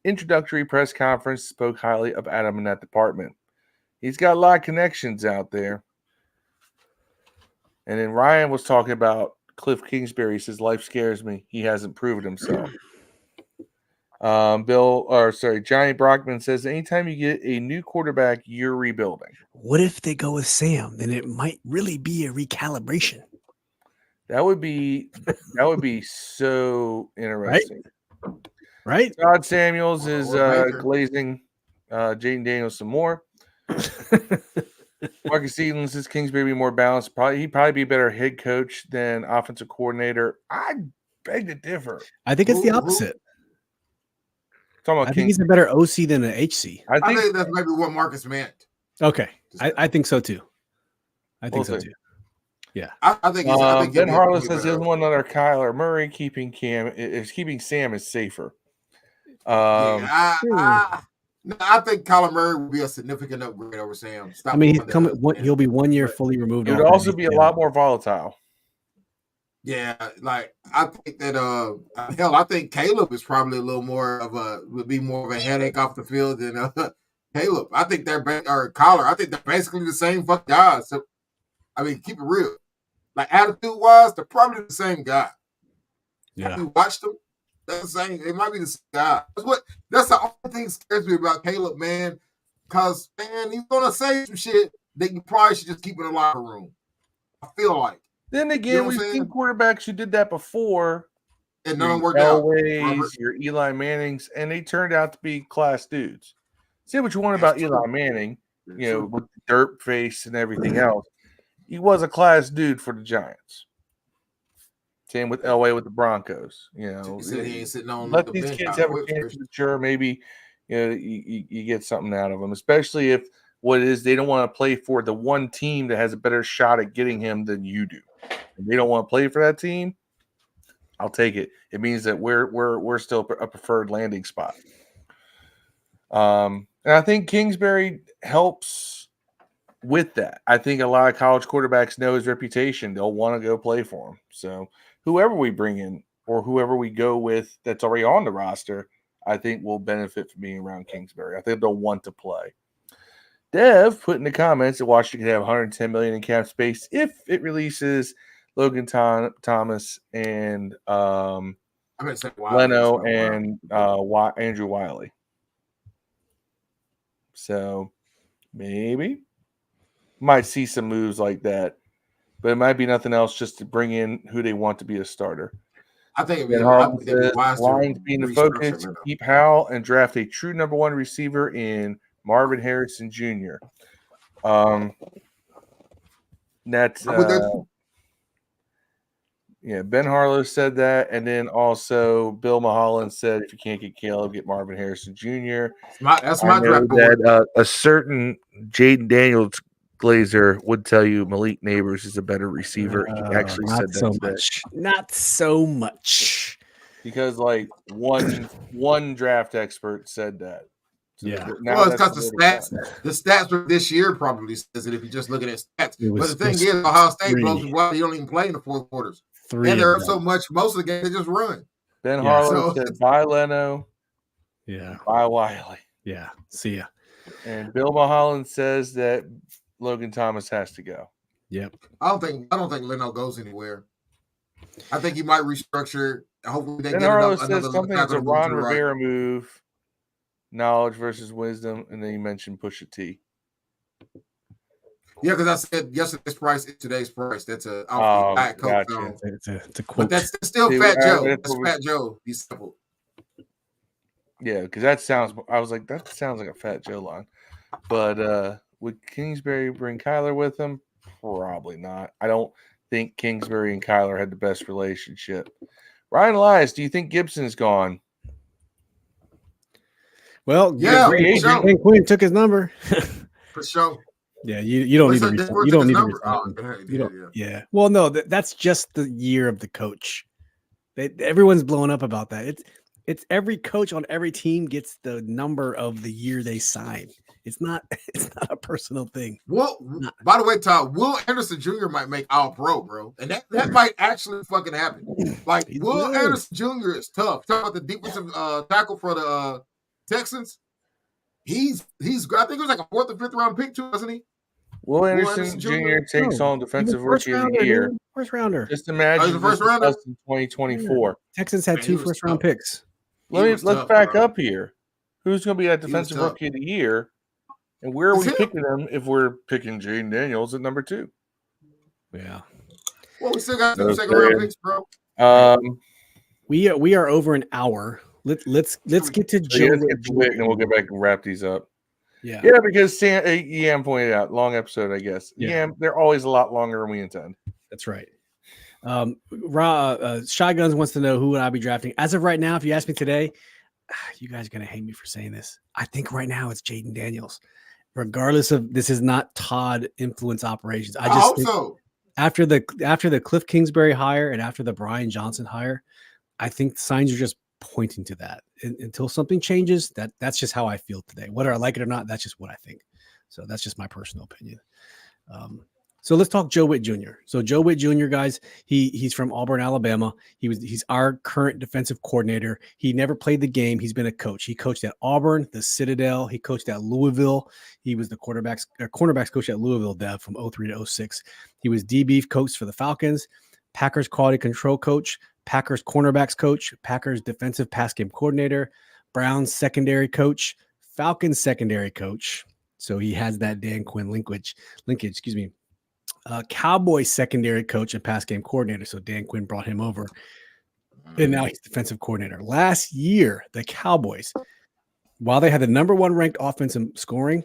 introductory press conference spoke highly of Adam in that department. He's got a lot of connections out there. And then Ryan was talking about Kliff Kingsbury. He says, life scares me. He hasn't proven himself. Johnny Brockman says, anytime you get a new quarterback, you're rebuilding.
What if they go with Sam? Then it might really be a recalibration.
That would be so interesting.
Right?
Todd Samuels is glazing Jaden Daniels some more. Marcus Eden says Kingsbury be more balanced. He'd probably be a better head coach than offensive coordinator. I beg to differ.
I think it's the opposite.
I
think he's a better OC than an HC.
I think that's maybe what Marcus meant.
Okay. I think so too. I think so too. Yeah.
I think
Ben Harlow says the other one under Kyler Murray keeping Sam is safer.
I think Kyler Murray will be a significant upgrade over Sam.
He'll be 1 year fully removed.
It would also be a lot more volatile.
Yeah, like I think that I think Caleb is probably would be more of a headache off the field than Caleb. I think Kyler. I think they're basically the same fucking guys. So I mean, keep it real. Like attitude wise, they're probably the same guy.
Yeah.
Have you watched them? They're the same. They might be the same guy. That's the only thing that scares me about Caleb, man. Because man, he's gonna say some shit that you probably should just keep in the locker room. I feel like.
Then again, we've seen quarterbacks who did that before.
And none of them worked out.
Your Eli Mannings, and they turned out to be class dudes. Say what you want about Eli Manning, with the dirt face and everything else. He was a class dude for the Giants. Same with Elway with the Broncos. He ain't sitting on let these kids have a chance to mature. Maybe you get something out of them, especially if what it is they don't want to play for the one team that has a better shot at getting him than you do. If they don't want to play for that team, I'll take it. It means that we're still a preferred landing spot. And I think Kingsbury helps with that. I think a lot of college quarterbacks know his reputation. They'll want to go play for him. So whoever we bring in or whoever we go with that's already on the roster, I think will benefit from being around Kingsbury. I think they'll want to play. Dev put in the comments that Washington could have $110 million in cap space if it releases Logan Thomas and Leno and Andrew Wiley. So maybe might see some moves like that, but it might be nothing else just to bring in who they want to be a starter.
I think
Lions being the focus, keep Howell and draft a true number one receiver in Marvin Harrison Jr. That's Ben Harlow said that, and then also Bill Mulholland said if you can't get Caleb, get Marvin Harrison Jr.
That's my draft board.
A certain Jaden Daniels Glazer would tell you Malik Neighbors is a better receiver. He actually said that
so much. Not so much.
Because like one draft expert said that. So
Yeah.
Well, it's because the stats for this year probably says it if you're just looking at stats. But the thing is, Ohio State blows people out. You don't even play in the fourth quarters. And there are so much, most of the game, they just run.
Ben Harlow said, bye, Leno.
Yeah.
Bye, Wiley.
Yeah. See ya.
And Bill Mulholland says that Logan Thomas has to go.
Yep.
I don't think Leno goes anywhere. I think he might restructure. Hopefully they
Ben
get
Harlow
another
says something's a Ron Rivera move. Knowledge versus wisdom, and then you mentioned Pusha T.
Yeah, because I said yesterday's price is today's price. That's a
gotcha. It's a quote.
But that's still Fat Joe. That's Fat Joe. He's simple.
Yeah, because that sounds. I was like, that sounds like a Fat Joe line. But would Kingsbury bring Kyler with him? Probably not. I don't think Kingsbury and Kyler had the best relationship. Ryan Elias, do you think Gibson's gone?
Well,
yeah,
Dan Quinn took his number.
For sure.
Yeah, you don't need to. You don't need to. Yeah. Well, no, that's just the year of the coach. Everyone's blowing up about that. It's every coach on every team gets the number of the year they sign. It's not a personal thing.
Well, by the way, Todd, Will Anderson Jr. might make All Pro, bro, and that might actually fucking happen. Like Will Anderson Jr. is tough. Talk about the defensive tackle for the Texans. He's I think it was like a 4th or 5th round pick too, wasn't he?
Will Anderson Jr. takes on defensive rookie of the year.
First rounder.
Just imagine
the first rounder
in 2024.
Yeah. Texans had 2 first-round picks.
Let's back up here. Who's going to be that defensive rookie of the year? And where are we picking them if we're picking Jaden Daniels at number 2?
Yeah.
Well, we still got 2 second-round picks, bro.
We are over an hour. Let's get to Joe
Witt, and we'll get back and wrap these up.
Yeah,
because Yam pointed out, long episode, I guess. Yeah, they're always a lot longer than we intend.
That's right. Shy Guns wants to know who would I be drafting as of right now. If you ask me today, you guys are gonna hate me for saying this. I think right now it's Jaden Daniels. Regardless of this is not Todd influence operations. I just think
so.
After the Cliff Kingsbury hire and after the Brian Johnson hire, I think the signs are just pointing to that. Until something changes, that's just how I feel today. Whether I like it or not, that's just what I think. So that's just my personal opinion. So let's talk Joe Whitt Jr. So Joe Whitt Jr., guys, he's from Auburn, Alabama. He's our current defensive coordinator. He never played the game. He's been a coach. He coached at Auburn, the Citadel. He coached at Louisville. He was the cornerbacks coach at Louisville, Dev, from 03 to 06. He was DB coach for the Falcons, Packers quality control coach, Packers cornerbacks coach, Packers defensive pass game coordinator, Browns secondary coach, Falcons secondary coach. So he has that Dan Quinn linkage, excuse me. Cowboys secondary coach and pass game coordinator. So Dan Quinn brought him over. And now he's defensive coordinator. Last year, the Cowboys, while they had the number 1 ranked offense in scoring,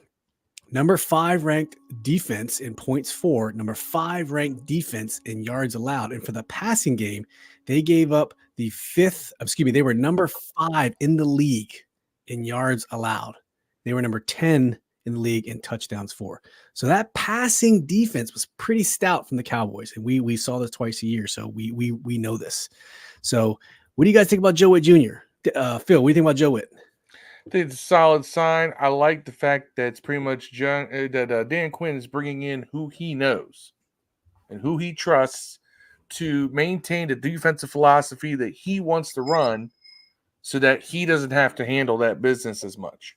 number 5 ranked defense in points for, number 5 ranked defense in yards allowed. And for the passing game, they gave up they were number 5 in the league in yards allowed. They were number 10 in the league in touchdowns for. So that passing defense was pretty stout from the Cowboys. And we saw this twice a year. So we know this. So what do you guys think about Joe Whitt Jr.? Phil, what do you think about Joe Whitt?
I think it's a solid sign. I like the fact that it's pretty much Dan Quinn is bringing in who he knows and who he trusts to maintain the defensive philosophy that he wants to run so that he doesn't have to handle that business as much.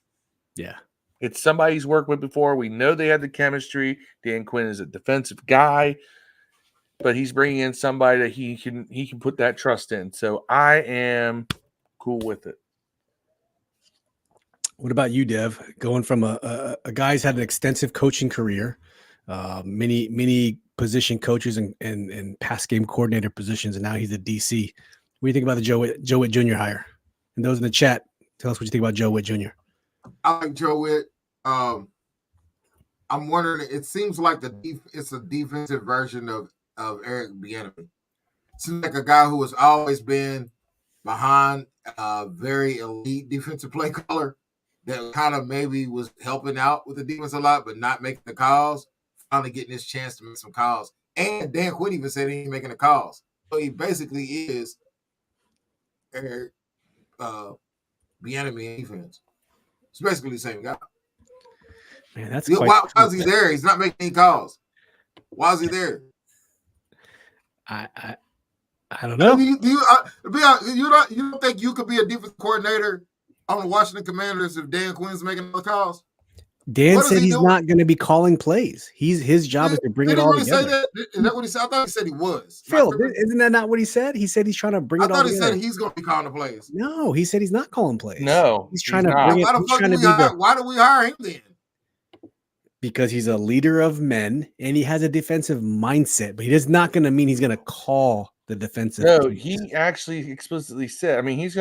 Yeah.
It's somebody he's worked with before. We know they have the chemistry. Dan Quinn is a defensive guy, but he's bringing in somebody that he can put that trust in. So I am cool with it.
What about you, Dev? Going from a guy's had an extensive coaching career, many position coaches and pass game coordinator positions, and now he's a DC. What do you think about the Joe Whitt Jr. hire? And those in the chat, tell us what you think about Joe Whitt Jr.
I like Joe Whitt. I'm wondering. It seems like it's a defensive version of Eric Bieniemy. Seems like a guy who has always been behind a very elite defensive play caller that kind of maybe was helping out with the defense a lot, but not making the calls. Finally getting his chance to make some calls. And Dan Quinn even said he ain't making the calls. So he basically is Eric Bieniemy defense. It's basically the same guy.
Man, that's
why is he there? He's not making any calls. Why is he there?
I don't know.
You don't think you could be a defense coordinator on the Washington Commanders if Dan Quinn's making all the calls?
Dan said he's not going to be calling plays. His job is to bring it all together.
Say that? Is that what he said? I thought he said he was.
Phil, isn't that not what he said? He said he's trying to bring it all together.
I thought he said he's going to be calling the plays.
No, he said he's not calling plays.
No,
he's trying to bring it.
Why do we hire him then?
Because he's a leader of men and he has a defensive mindset, but he is not going to mean he's going to call the defensive.
No, he actually explicitly said, I mean, he's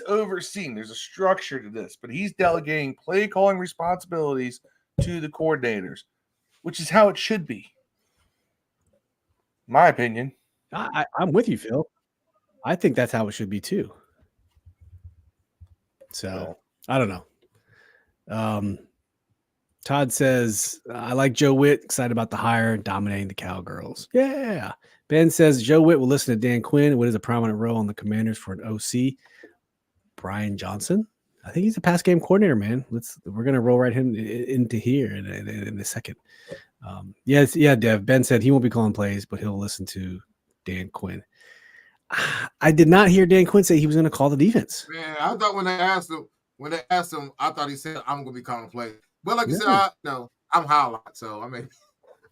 overseeing. There's a structure to this, but he's delegating play calling responsibilities to the coordinators, which is how it should be. My opinion.
I'm with you, Phil. I think that's how it should be too. So I don't know. Todd says, I like Joe Whitt, excited about the hire, dominating the Cowgirls. Yeah. Ben says, Joe Whitt will listen to Dan Quinn. What is a prominent role on the Commanders for an OC? Brian Johnson. I think he's a pass game coordinator, man. We're going to roll right into here in a second. Dev. Ben said he won't be calling plays, but he'll listen to Dan Quinn. I did not hear Dan Quinn say he was going to call the defense.
Man, I thought when they asked him, I thought he said, I'm going to be calling plays. But like you said, I'm high a lot. So, I mean,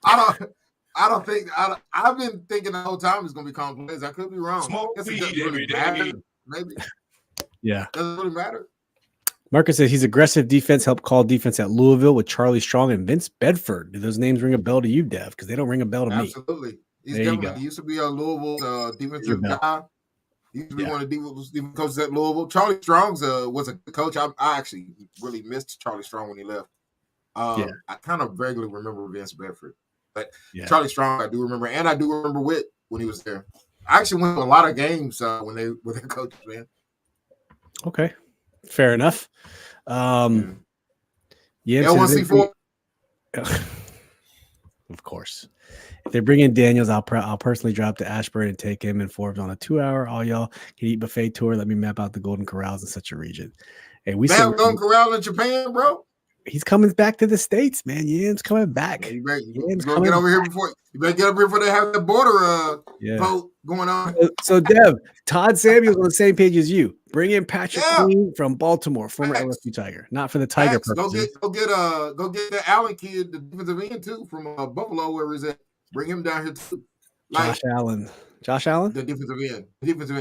I've been thinking the whole time he's going to be calling plays. I could be wrong. It doesn't really matter, maybe.
Yeah.
Doesn't really matter.
Marcus said he's aggressive defense, helped call defense at Louisville with Charlie Strong and Vince Bedford. Do those names ring a bell to you, Dev? Because they don't ring a bell to me.
Absolutely. He used to be a Louisville defensive guy. He used to be one of the defensive coaches at Louisville. Charlie Strong's was a coach. I actually really missed Charlie Strong when he left. I kind of vaguely remember Vince Bedford, but Charlie Strong I do remember, and I do remember Whitt when he was there. I actually went to a lot of games when they were their coaches, man.
Okay, fair enough.
L1C4.
Of course. If they bring in Daniels, I'll personally drop to Ashburn and take him and Forbes on a 2-hour. All y'all can eat buffet tour. Let me map out the Golden Corrals in such a region. Hey, we
have Golden Corral in Japan, bro.
He's coming back to the States, man. Yam's coming back.
You better get over here before they have the border vote going on.
So Dev, Todd Samuel's on the same page as you. Bring in Patrick Queen from Baltimore, former LSU Tiger. Not for the Tiger purposes.
Go get the Allen kid, the defensive end too, from Buffalo, where he's at. Bring him down here too.
Josh Allen. The
defensive end.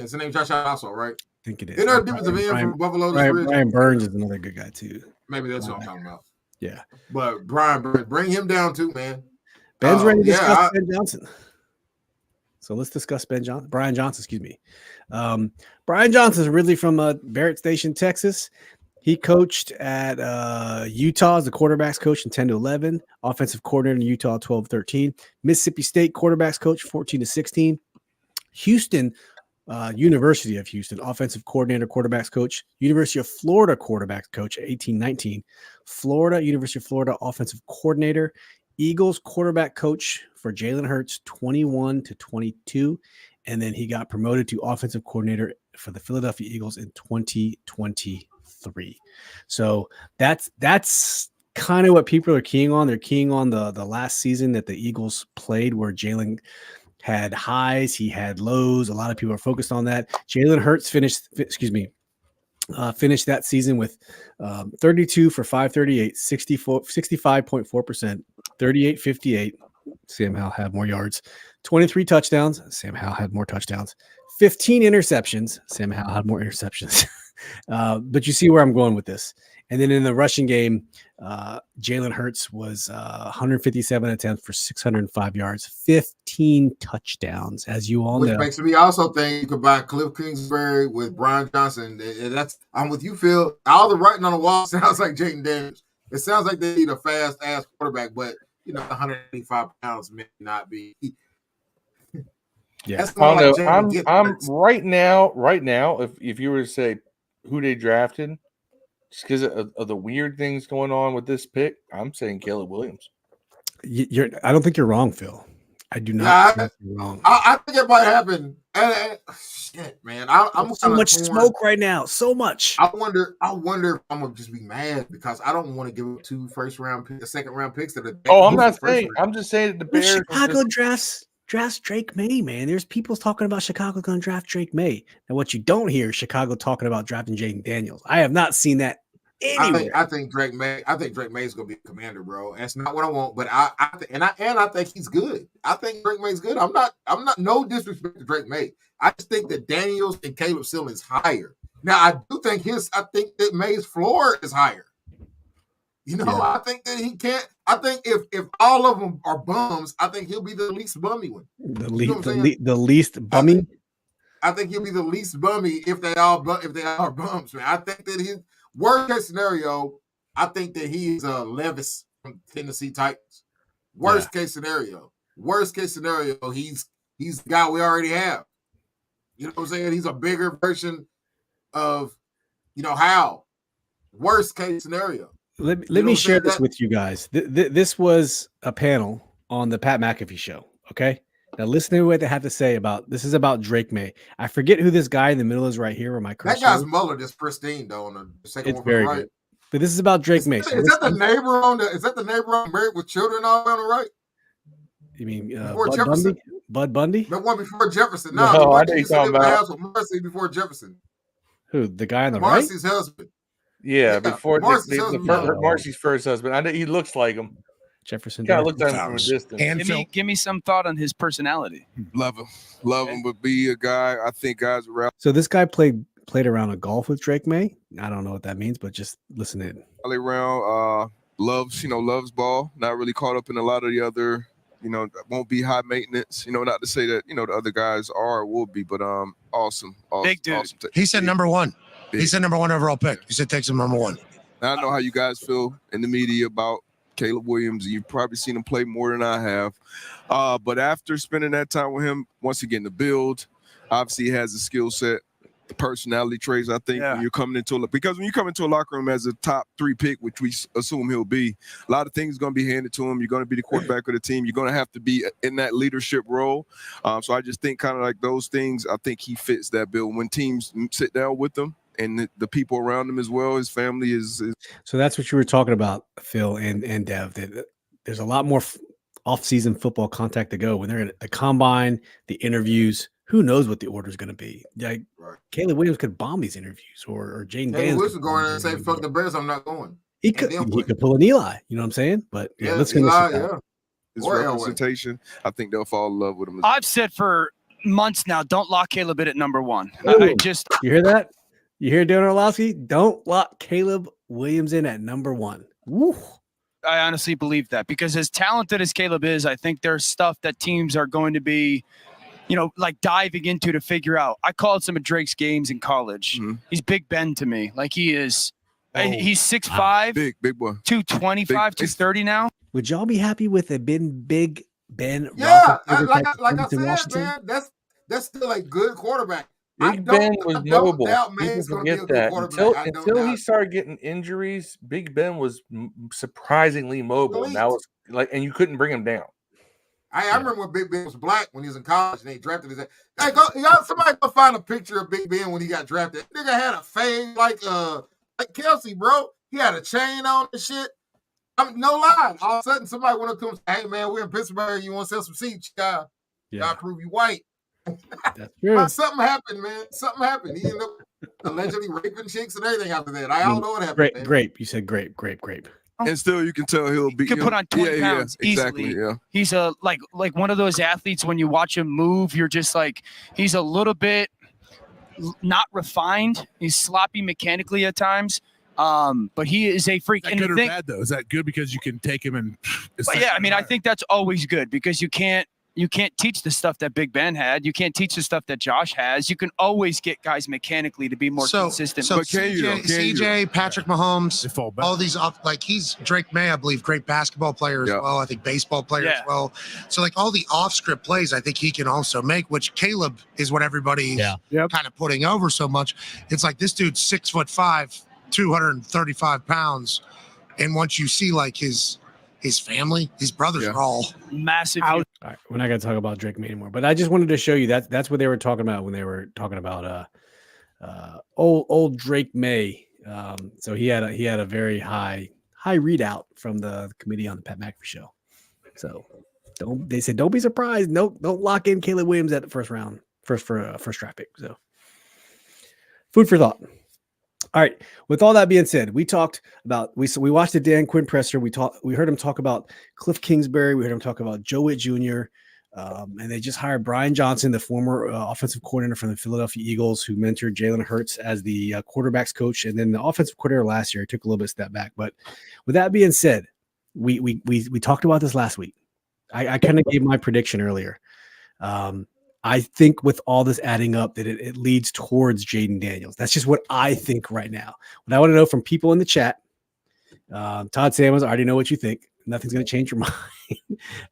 His name Josh Allen also, right?
I think it is.
Isn't there a defensive end from Buffalo?
Brian Burns is another good guy too.
Maybe that's what I'm talking about.
Yeah.
But Brian Burns, bring him down too, man.
Ben's ready to discuss Ben Johnson. So let's discuss Brian Johnson, excuse me. Brian Johnson is originally from Barrett Station, Texas. He coached at Utah as the quarterbacks coach in 10-11, offensive coordinator in Utah 12-13, Mississippi State quarterbacks coach 14-16, Houston, University of Houston, offensive coordinator, quarterbacks coach, University of Florida quarterbacks coach 18-19, University of Florida offensive coordinator, Eagles quarterback coach for Jalen Hurts 21-22, and then he got promoted to offensive coordinator for the Philadelphia Eagles in 2023. So that's kind of what people are keying on. They're keying on the last season that the Eagles played, where Jalen had highs, he had lows. A lot of people are focused on that. Jalen Hurts finished that season with 32 for 538, 65.4%, 38-58. Sam Howell had more yards, 23 touchdowns. Sam Howell had more touchdowns, 15 interceptions. Sam Howell had more interceptions. But you see where I'm going with this. And then in the rushing game, Jalen Hurts was 157 attempts for 605 yards, 15 touchdowns, as you all know.
Which makes me also think you could buy Kold Kingsbury with Brian Johnson. I'm with you, Phil. All the writing on the wall sounds like Jaden Daniels. It sounds like they need a fast-ass quarterback, but 185 pounds may not be.
Yeah,
I don't know. I'm right now. If you were to say who they drafted, just because of the weird things going on with this pick, I'm saying Caleb Williams.
I don't think you're wrong, Phil. I do not.
Yeah, I think it might happen. Shit, man. I'm
so much smoke right now. So much.
I wonder if I'm gonna just be mad because I don't want to give up 2 second round picks to the.
Oh, I'm not saying. I'm just saying that the Bears.
Chicago drafts Drake May, man. There's people talking about Chicago going to draft Drake May. And what you don't hear is Chicago talking about drafting Jaden Daniels. I have not seen that anywhere.
I think Drake May is going to be a commander, bro. That's not what I want, but I think he's good. I think Drake May's good. I'm not no disrespect to Drake May. I just think that Daniels and Caleb ceiling is higher. Now I think that May's floor is higher. You know, yeah. I think that he can't. I think if all of them are bums, I think he'll be the least bummy one.
The least bummy.
I think he'll be the least bummy if they are bums, man. I think that his worst case scenario, I think that he is Levis from Tennessee Titans. Worst case scenario, he's the guy we already have. You know what I'm saying? He's a bigger version of, Hal. Worst case scenario.
Let me share this with you guys. This was a panel on the Pat McAfee show. Okay. Now listen to what they have to say about this. Is about Drake May. I forget who this guy in the middle is right here. Where my cursor
that guy's Muller is pristine though. On the second one,
very
right.
Good. But this is about Drake May.
Is that the neighbor on Married with Children on the right?
You mean
Bud Jefferson?
Bud Bundy?
The one before Jefferson.
No, I think he's talking about
Marcy before Jefferson.
Who? The guy on the
Marcy's
right?
husband.
Yeah, before Marcy's first husband. He looks like him.
Jefferson.
Kind of looked at him from a distance.
And give me some thought on his personality.
Love him, but be a guy. I think guys around.
So this guy played around a golf with Drake May. I don't know what that means, but just listen in.
Play around, loves ball. Not really caught up in a lot of the other. Won't be high maintenance. Not to say that the other guys are or will be, but awesome.
Big dude.
Awesome.
He said number one. He said number one overall pick. He said takes him number one.
Now, I know how you guys feel in the media about Caleb Williams. You've probably seen him play more than I have. But after spending that time with him, once again, the build, obviously he has the skill set, the personality traits, I think, when you come into a locker room as a top 3 pick, which we assume he'll be, a lot of things are going to be handed to him. You're going to be the quarterback of the team. You're going to have to be in that leadership role. So I just think kind of like those things, I think he fits that bill. When teams sit down with him, and the people around him as well, his family is.
So that's what you were talking about, Phil and Dev. That there's a lot more off-season football contact to go when they're in the combine, the interviews. Who knows what the order is going to be? Like Caleb Williams could bomb these interviews, or Jaden Daniels.
Williams could go in and say, "Fuck the Bears, I'm not going."
He could pull an Eli. You know what I'm saying? But let's go.
His representation, I think they'll fall in love with him.
I've said for months now, don't lock Caleb in at number 1.
You hear that? You hear Dan Orlowski? Don't lock Caleb Williams in at number 1. Woo.
I honestly believe that because as talented as Caleb is, I think there's stuff that teams are going to be, like diving into to figure out. I called some of Drake's games in college. Mm-hmm. He's Big Ben to me. Like he is. He's 6'5",
big boy,
225, 230 now.
Would y'all be happy with a Big Ben?
Yeah, like I said, Washington? Man, that's still a good quarterback.
Big Ben was mobile. People forget that. Until he started getting injuries, Big Ben was surprisingly mobile. And that was and you couldn't bring him down.
I remember when Big Ben was black when he was in college and they drafted his. Hey, somebody go find a picture of Big Ben when he got drafted. That nigga had a fade like Kelsey, bro. He had a chain on and shit. No lie. All of a sudden, somebody went up to him and said, "Hey, man, we're in Pittsburgh. You want to sell some seats? Gotta prove you white."
That's true.
Something happened, man. Something happened. He ended up allegedly raping chicks and everything after that. I don't know what happened.
Grape. You said grape.
And still, you can tell he'll be.
He could put on 20 pounds
exactly,
easily.
Yeah.
He's a like one of those athletes. When you watch him move, you're just like he's a little bit not refined. He's sloppy mechanically at times. But he is a freak.
Is that good or bad though? Is that good because you can take him and?
I think that's always good because you can't teach the stuff that Big Ben had. You can't teach the stuff that Josh has. You can always get guys mechanically to be more consistent.
So CJ, Patrick Mahomes, all these he's Drake May, I believe, great basketball player as well. I think baseball player as well. So all the off-script plays, I think he can also make, which Caleb is what everybody's kind of putting over so much. It's like this dude's 6'5", 235 pounds. And once you see his his family, his brothers are all
massive.
All right, we're not going to talk about Drake May anymore, but I just wanted to show you that's what they were talking about when they were talking about old Drake May. So he had a very high readout from the committee on the Pat McAfee show. So they said don't be surprised. Don't lock in Caleb Williams at the first draft pick. So food for thought. All right. With all that being said, we talked about we watched the Dan Quinn presser. We heard him talk about Kliff Kingsbury. We heard him talk about Whitt Jr. And they just hired Brian Johnson, the former offensive coordinator from the Philadelphia Eagles, who mentored Jalen Hurts as the quarterbacks coach, and then the offensive coordinator last year. Took a little bit of step back. But with that being said, we talked about this last week. I kind of gave my prediction earlier. I think with all this adding up that it leads towards Jaden Daniels. That's just what I think right now. What I want to know from people in the chat, Todd Samuels, I already know what you think. Nothing's going to change your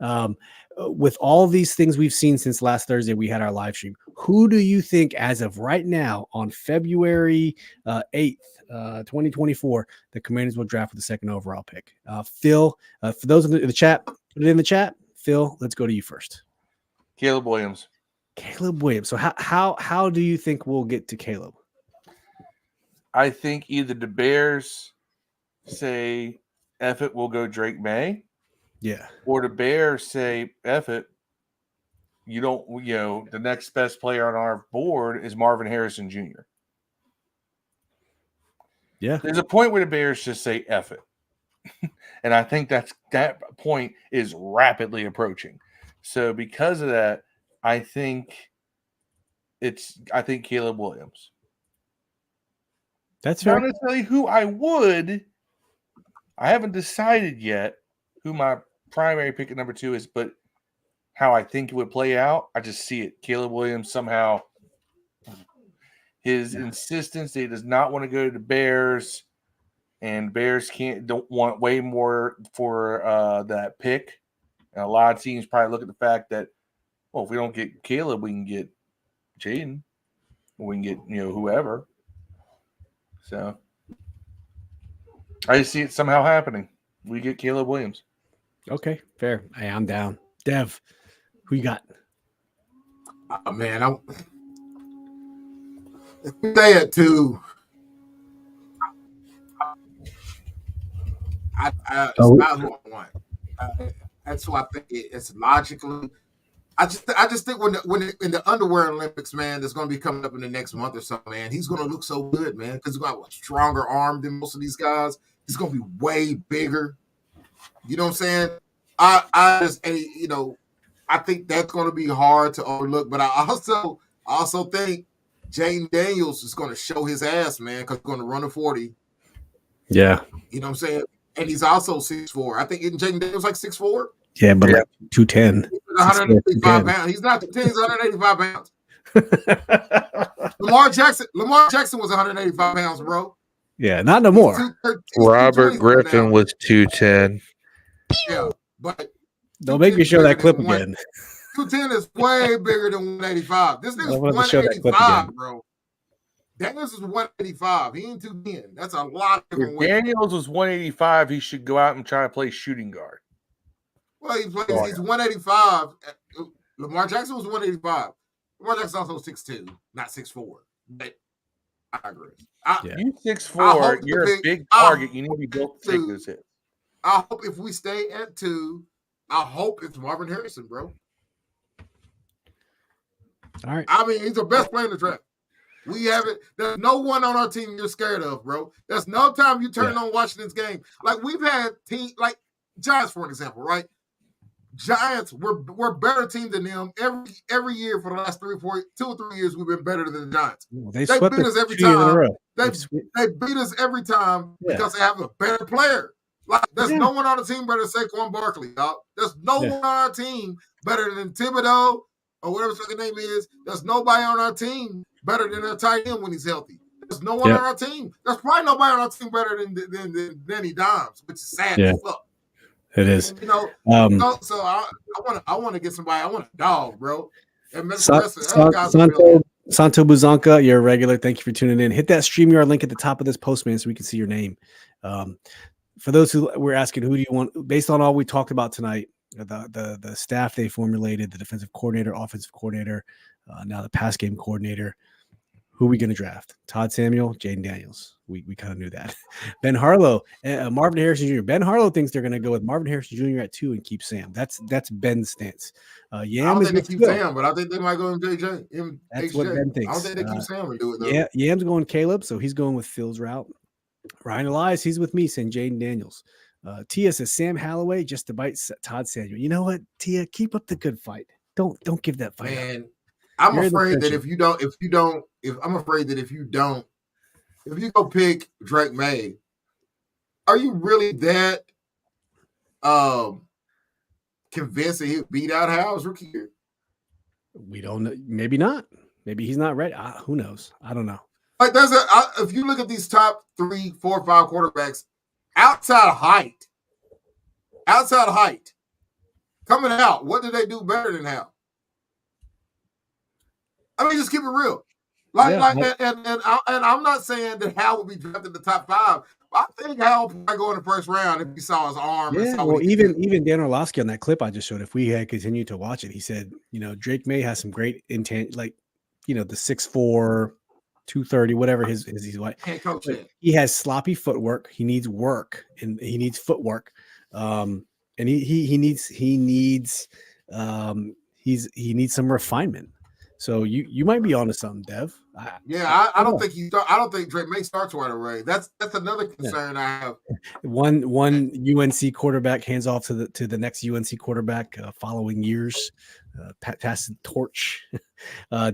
mind. With all these things we've seen since last Thursday, we had our live stream. Who do you think as of right now on February 8th, 2024, the Commanders will draft with the second overall pick? Phil, for those in the chat, put it in the chat. Phil, let's go to you first.
Caleb Williams.
Caleb Williams. So how do you think we'll get to Caleb?
I think either the Bears say, F it, we'll go Drake May.
Yeah.
Or the Bears say, F it, the next best player on our board is Marvin Harrison Jr.
Yeah.
There's a point where the Bears just say, F it. And I think that point is rapidly approaching. So because of that, I think Caleb Williams.
That's
not necessarily who I would. I haven't decided yet who my primary pick at number 2 is, but how I think it would play out, I just see it. Caleb Williams somehow, his insistence that he does not want to go to the Bears, and Bears don't want way more for that pick. And a lot of teams probably look at the fact that, well, if we don't get Caleb, we can get Jaden. We can get, whoever. So I just see it somehow happening. We get Caleb Williams.
Okay, fair. Hey, I'm down. Dev, who you got?
Man, if we stay at 2, it's not who I want. That's why I think it's logically. I just think when in the underwear Olympics, man, that's going to be coming up in the next month or so, man, he's going to look so good, man, because he's got a stronger arm than most of these guys. He's going to be way bigger. You know what I'm saying? I think that's going to be hard to overlook, but I also think Jaden Daniels is going to show his ass, man, because he's going to run a 40.
Yeah.
You know what I'm saying? And he's also 6'4". I think Jaden Daniels like 6'4".
Yeah, but like 210.
He's 185 pounds. He's not 210, he's 185 pounds. Lamar Jackson was 185 pounds, bro.
Yeah, not no more.
Robert Griffin was 210.
Yeah, but
don't make me show that clip again.
210 is way bigger than 185. This nigga's 185, bro. Daniels is 185. He ain't 210. That's a lot of different weight.
Daniels was 185. He should go out and try to play shooting guard.
Well, he's 185. Lamar Jackson was 185. Lamar Jackson also 6'2", not 6'4". But I agree.
You 6'4", you're a big target. You need to be built to take those hits.
I hope if we stay at 2, I hope it's Marvin Harrison, bro.
All right.
I mean, he's the best player in the draft. We have it. There's no one on our team you're scared of, bro. There's no time you turn on watching this game. Like we've had teams like Giants, for an example, right? Giants, we're a better team than them every year for the last 2 or 3 years. We've been better than the Giants.
They
beat us every time. They beat us every time because they have a better player. Like there's no one on the team better than Saquon Barkley, dog. There's no one on our team better than Thibodeau or whatever his fucking name is. There's nobody on our team better than their tight end when he's healthy. There's no one on our team. There's probably nobody on our team better than Danny Dimes, which is sad as fuck.
It is.
And, so I want to get somebody. I want a dog, bro. And
Santo Buzanka, you're a regular. Thank you for tuning in. Hit that StreamYard link at the top of this post, man, so we can see your name. for those who were asking, who do you want, based on all we talked about tonight, the staff they formulated, the defensive coordinator, offensive coordinator, now the pass game coordinator, who are we going to draft? Todd Samuel, Jaden Daniels. We kind of knew that. Ben Harlow, Marvin Harrison Jr. Ben Harlow thinks they're going to go with Marvin Harrison Jr. at 2 and keep Sam. That's Ben's stance.
I don't think they keep Sam, but I think they might go with JJ.
That's what Ben thinks.
I don't think they keep Sam and do it though.
Yeah, Yam's going Caleb, so he's going with Phil's route. Ryan Elias, he's with me, saying Jaden Daniels. Tia says Sam Halloway just to bite Todd Samuel. You know what, Tia? Keep up the good fight. Don't give that fight.
Man, I'm afraid that if you go pick Drake May, are you really that convinced that he'll beat out Howell's rookie year?
We don't know. Maybe not. Maybe he's not ready. Who knows? I don't know.
Like if you look at these top 3, 4, 5 quarterbacks, outside height, coming out, what do they do better than Howell? I mean, just keep it real. And I'm not saying that Howell would be drafted in the top 5. I think Howell might go in the first round if he saw his arm.
Yeah, well, even Dan Orlovsky on that clip I just showed, if we had continued to watch it, he said, Drake May has some great intent, like, the 6'4", 230, whatever he's like. He has sloppy footwork. He needs work, and he needs footwork. And he needs some refinement. So you might be onto something, Dev.
I don't think Drake May starts right away. That's another concern I have.
One UNC quarterback hands off to the next UNC quarterback following years, pass the torch.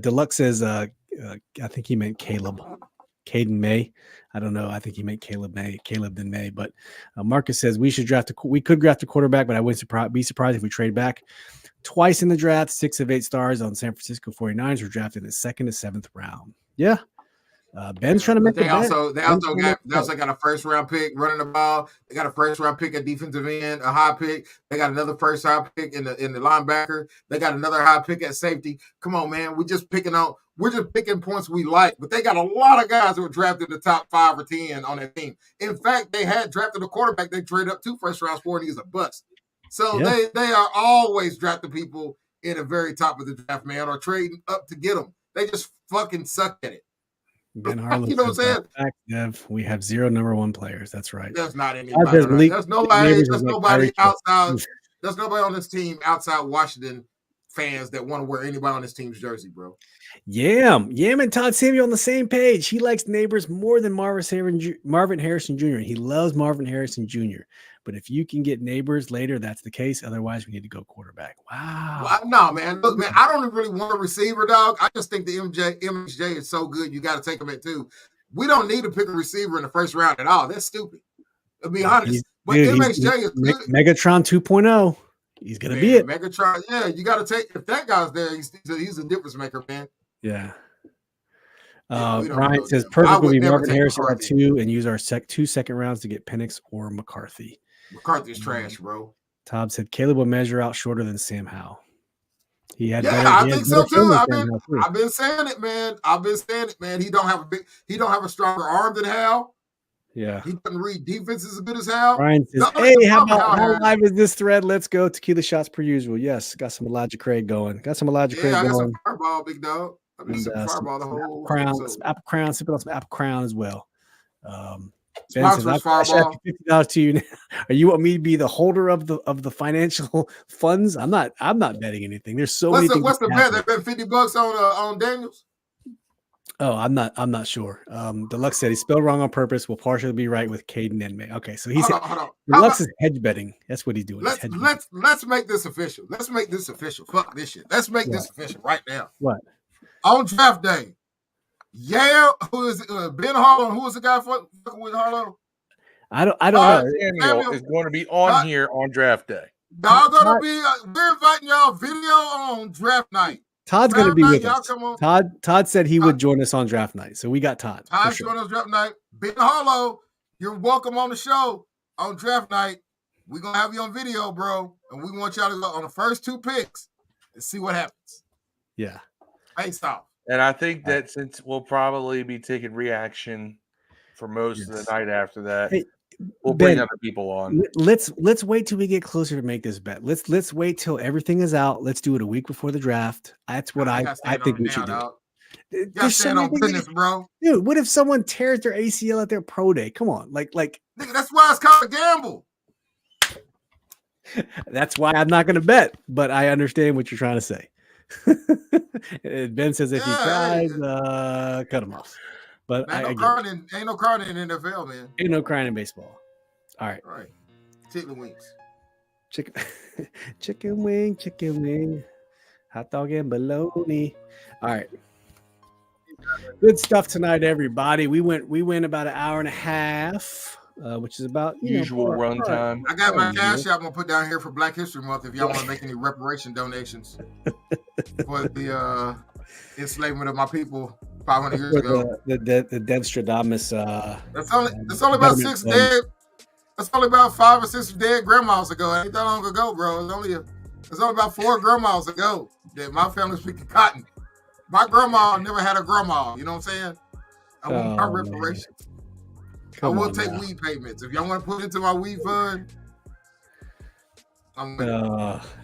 Deluxe says I think he meant Caden May. I don't know. I think he meant Caleb than May. But Marcus says we could draft a quarterback, but I wouldn't be surprised if we trade back. Twice in the draft, 6 of 8 stars on San Francisco 49ers were drafted in the 2nd and 7th round. Yeah. Ben's trying to make
they also got a first round pick running the ball. They got a first round pick at defensive end, a high pick. They got another first round pick in the linebacker. They got another high pick at safety. Come on, man. We're just picking points we like, but they got a lot of guys that were drafted in the top 5 or 10 on that team. In fact, they had drafted a quarterback they traded up 2 first rounds for, and he's a bust. So they are always drafting people in the very top of the draft, man, or trading up to get them. They just fucking suck at it.
Ben Harlow,
you know what I'm saying?
Dev, we have 0 number 1 players. That's right.
There's not anybody. There's nobody outside. There's nobody on this team outside Washington fans that want to wear anybody on this team's jersey, bro.
Yam and Todd Samuel on the same page. He likes Neighbors more than Marvin Harrison Jr. He loves Marvin Harrison Jr. But if you can get Neighbors later, that's the case. Otherwise, we need to go quarterback. Wow.
Well, no, man. Look, man, I don't really want a receiver, dog. I just think the MHJ is so good. You got to take him at 2. We don't need to pick a receiver in the first round at all. That's stupid. To be honest. But MHJ is good.
Megatron 2.0. He's going to be it.
Megatron. Yeah, you got to take, if that guy's there, he's a difference maker, man.
Yeah. Ryan says perfect will be Marvin Harrison at 2 and use our 2 second rounds to get Penix or McCarthy.
McCarthy's trash, bro.
Todd said Caleb will measure out shorter than Sam Howell.
I think so too. I've been saying it, man. He don't have a stronger arm than Howell.
Yeah.
He doesn't read defense as good as Howell.
Ryan says, hey, how live is this thread? Let's go. Tequila shots per usual. Yes. Got some Elijah Craig going. I got some
fireball, big dog. I've been sipping fireball the whole
apple crown, sipping on some apple crown as well. Ben says, I'll $50 to you now. Are you want me to be the holder of the financial funds? I'm not betting anything. There's so many things.
What's the bet? They bet $50 on Daniels?
Oh, I'm not sure. Deluxe said he spelled wrong on purpose. Will partially be right with Caden and May. Okay, so he's Deluxe is hedge betting. That's what he's doing.
Let's make this official. Fuck this shit. Let's make this official right now.
What?
On draft day. Yeah, who is Ben Harlow? Who is the guy fucking with Harlow?
I don't know.
Samuel is going to be on here on draft day.
Y'all gonna be. We're inviting y'all video on draft night.
Todd's going to be with us. Todd said he would join us on draft night, so we got Todd.
Todd's joining us draft night. Ben Harlow, you're welcome on the show on draft night. We're gonna have you on video, bro, and we want y'all to go on the first 2 picks and see what happens.
Yeah.
Face off.
And I think that since we'll probably be taking reaction for most of the night after that.
Hey,
We'll
Ben,
bring other people on.
Let's wait till we get closer to make this bet. Let's wait till everything is out. Let's do it a week before the draft. That's what I think we should do.
You gotta stand on business, bro.
Dude, what if someone tears their ACL at their pro day? Come on, like
Nigga, that's why it's called a gamble.
That's why I'm not going to bet, but I understand what you're trying to say. Ben says if he tries, cut him off. But
ain't no crying in the NFL, man.
Ain't no crying in baseball. All right.
Chicken wings.
Chicken wing. Hot dog and bologna. All right. Good stuff tonight, everybody. We went about an hour and a half. Which is about
usual run time.
I got my cash out. I'm gonna put down here for Black History Month if y'all want to make any reparation donations for the enslavement of my people 500 years ago.
The Devstradamus.
That's only about 6 dead. That's only about 5 or 6 dead grandmas ago. It ain't that long ago, bro. It's only about 4 grandmas ago that my family was picking cotton. My grandma never had a grandma. You know what I'm saying? I want my reparations. I will take weed payments. If y'all want to put it into my weed fund,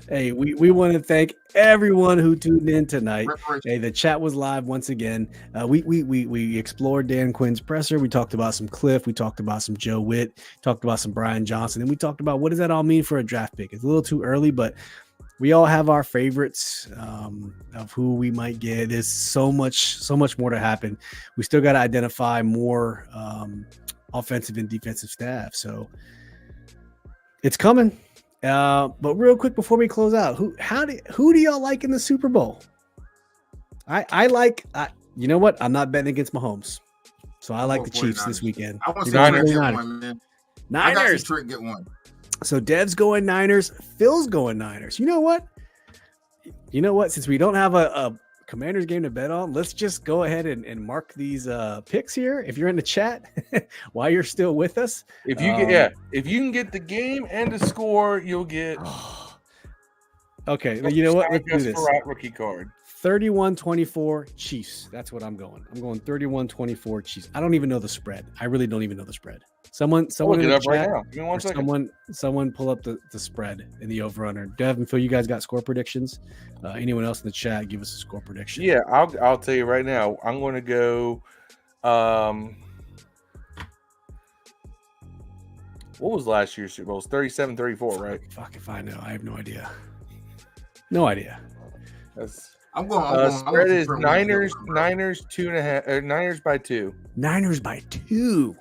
hey, we want to thank everyone who tuned in tonight. Hey, the chat was live once again. We explored Dan Quinn's presser. We talked about some Cliff. We talked about some Joe Whitt. Talked about some Brian Johnson. And we talked about what does that all mean for a draft pick. It's a little too early, but we all have our favorites of who we might get. There's so much more to happen. We still got to identify more offensive and defensive staff. So it's coming. But real quick before we close out, who do y'all like in the Super Bowl? I like you know what? I'm not betting against Mahomes. So I like the Chiefs this weekend.
I want to see Trent get one, man.
Niners.
I got to see Trent get one.
So Dev's going Niners, Phil's going Niners. You know what? Since we don't have a Commanders game to bet on, let's just go ahead and mark these picks here. If you're in the chat while you're still with us,
if you can get the game and the score, you'll get.
Okay, you know what? Let's do this.
Rookie card.
31-24 Chiefs. That's what I'm going. I'm going 31-24 Chiefs. I don't even know the spread. I really don't even know the spread. Someone in the chat,
right now.
Someone pull up the spread in the over/under. Dev and Phil, you guys got score predictions? Anyone else in the chat, give us a score prediction.
Yeah, I'll tell you right now. I'm going to go. What was last year's Super Bowl? It was 37-34, right?
Fuck if I know. I have no idea. No idea.
I'm going.
Spread is Niners 2.5. Niners by 2.
Niners by 2.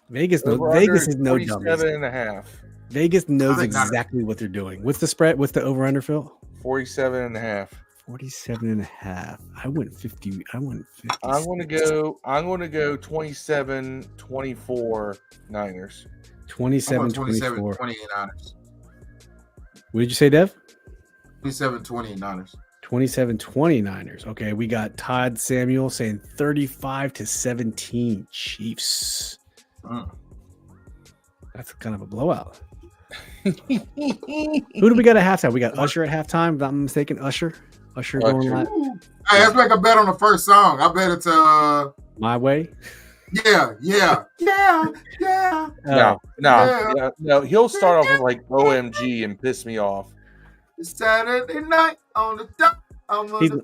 Vegas is no dumb.
47.5.
Vegas knows exactly what they're doing. What's the spread? What's the over/under, Phil?
47.5.
47.5. I went 50.
I'm going to go 27-24 Niners.
27-24.
28 Niners.
What did you say, Dev?
27-28 Niners.
27-20 Niners. Okay, we got Todd Samuel saying 35-17 Chiefs. That's kind of a blowout. Who do we got at halftime? We got Usher at halftime, if I'm mistaken. Usher going live.
Hey, let's make a bet on the first song. I bet it's
My Way.
Yeah.
No. He'll start off with like OMG and piss me off.
It's Saturday night on the top. I'm on the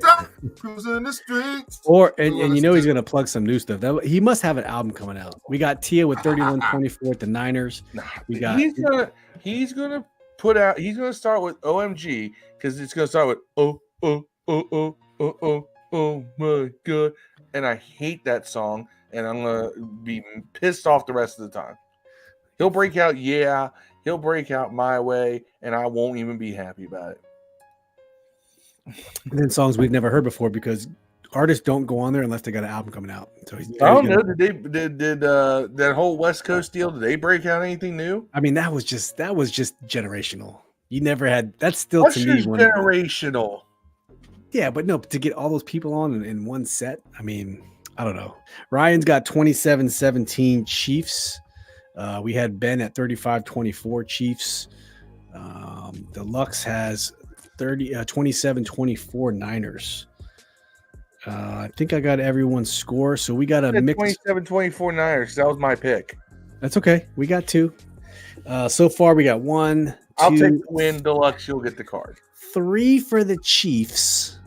top, cruising the streets.
And you know he's gonna plug some new stuff. He must have an album coming out. We got Tia with 31-24 at the Niners. We got
he's gonna start with OMG because it's gonna start with oh my god, and I hate that song, and I'm gonna be pissed off the rest of the time. He'll break out he'll break out My Way, and I won't even be happy about it.
And then songs we've never heard before because artists don't go on there unless they got an album coming out. So
I don't know. Did that whole West Coast deal? Did they break out anything new?
I mean, that was just generational. You never had. That's still
What's
to me
generational.
Yeah, but no, to get all those people on in one set. I mean, I don't know. Ryan's got 27-17 Chiefs. We had Ben at 35-24 Chiefs. Deluxe has 27-24 Niners. I think I got everyone's score. So we got a mix.
27-24 Niners. That was my pick.
That's okay. We got 2. So far, we got 1, 2.
I'll take the win, Deluxe. You'll get the card.
3 for the Chiefs,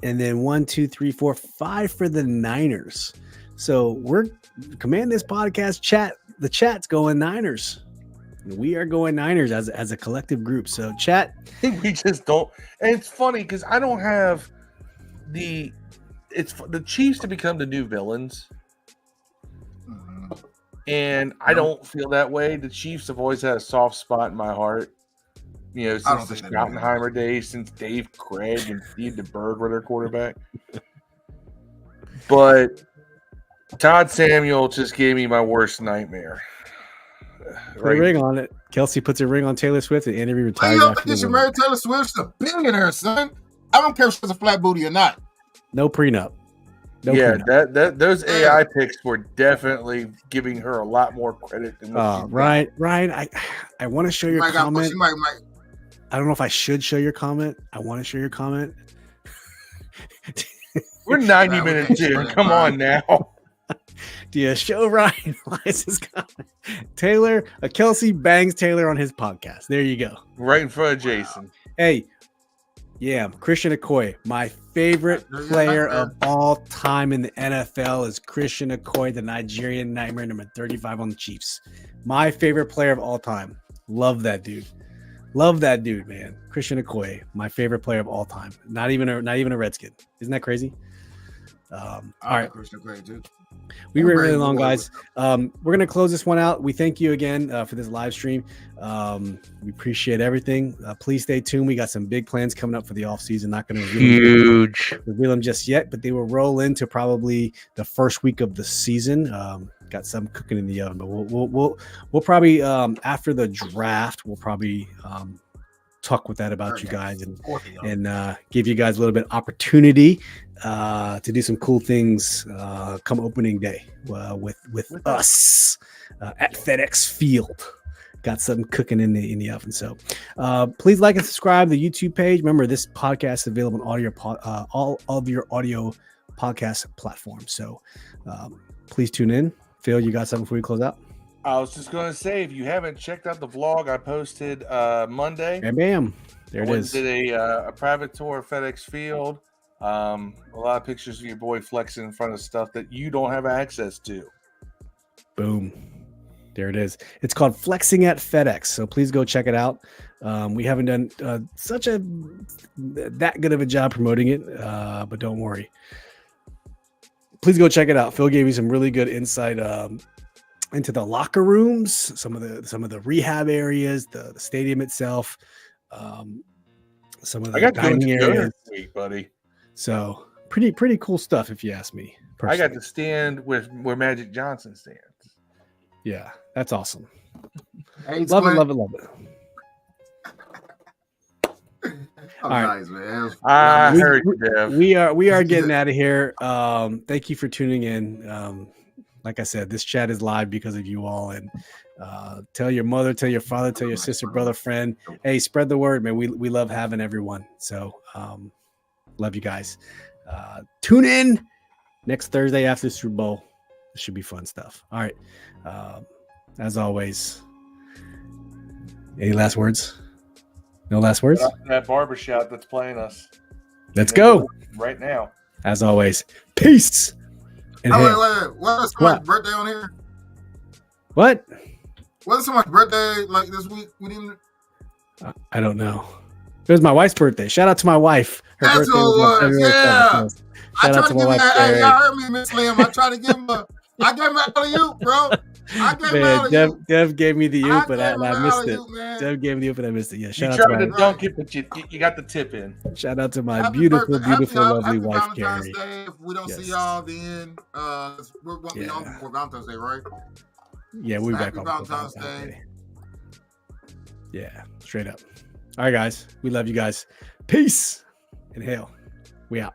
and then 1, 2, 3, 4, 5 for the Niners. So we're Command This Podcast chat. The chat's going Niners. We are going Niners as a collective group. So chat.
We just don't. And it's funny because I don't have the Chiefs to become the new villains. And I don't feel that way. The Chiefs have always had a soft spot in my heart. Since the Schottenheimer days, since Dave Craig and Steve DeBerg were their quarterback. But Todd Samuel just gave me my worst nightmare.
Put a ring on it. Kelsey puts a ring on Taylor Swift, and Andy Reid retires.
You think you should marry Taylor Swift? She's a billionaire, son. I don't care if she's a flat booty or not.
No prenup.
Those AI picks were definitely giving her a lot more credit than
Ryan, I want to show your comment. I don't know if I should show your comment. I want to show your comment.
We're 90 minutes in. Come on now.
Do you show Ryan Elias's comment? Taylor, Kelsey bangs Taylor on his podcast. There you go.
Right in front of Jason.
Hey, yeah, Christian Okoye. My favorite player of all time in the NFL is Christian Okoye, the Nigerian Nightmare, number 35 on the Chiefs. My favorite player of all time. Love that dude. Love that dude, man. Christian Okoye, my favorite player of all time. Not even a Redskin. Isn't that crazy? All right.
Christian Okoye, dude.
We were really long, guys. We're going to close this one out. We thank you again for this live stream. We appreciate everything. Please stay tuned. We got some big plans coming up for the offseason. Not going to reveal them just yet, but they will roll into probably the first week of the season. Got some cooking in the oven, but we'll probably after the draft, we'll probably talk with that about you guys and give you guys a little bit opportunity to do some cool things come opening day with us at FedEx Field. Got something cooking in the oven. So please like and subscribe to the YouTube page. Remember, this podcast is available on all of your audio podcast platforms. So please tune in. Phil, you got something before we close out?
I was just going to say, if you haven't checked out the vlog I posted Monday.
Bam. There it is.
Did a private tour of FedEx Field. A lot of pictures of your boy flexing in front of stuff that you don't have access to.
Boom. There it is. It's called Flexing at FedEx. So please go check it out. We haven't done that good of a job promoting it, but don't worry. Please go check it out. Phil gave you some really good insight into the locker rooms, some of the rehab areas, the stadium itself, some of the dining areas.
Week, buddy.
So pretty cool stuff, if you ask me.
Personally. I got to stand where Magic Johnson stands.
Yeah, that's awesome.
Love
it. All right,
nice, man.
I heard you, Dev.
We are getting out of here. Thank you for tuning in. Like I said, this chat is live because of you all. And tell your mother, tell your father, tell your sister, brother, friend. Hey, spread the word, man. We love having everyone. So love you guys. Tune in next Thursday after the Super Bowl. It should be fun stuff. All right. As always, any last words? No last words?
That barbershop that's playing us.
Let's go.
Right now.
As always, peace.
And wait. What's someone's birthday on here?
What?
Wasn't someone's birthday like this week? We didn't.
I don't know. It was my wife's birthday. Shout out to my wife. Her
That's
birthday
what it was. Yeah.
Shout out to my wife.
Hey, y'all heard me, Miss Liam. I tried to give him I gave him out of you, bro.
Dev gave me the oop, but I missed it. Dev gave me the oop, but I missed it. Yeah,
shout out to dunk it, but you got the tip in.
Shout out to my beautiful, lovely wife, Carrie.
If we don't see y'all then, we're going to be on before Valentine's Day, right?
Yeah, we'll be back on Valentine's Day. Yeah, straight up. All right, guys. We love you guys. Peace. And hail. We out.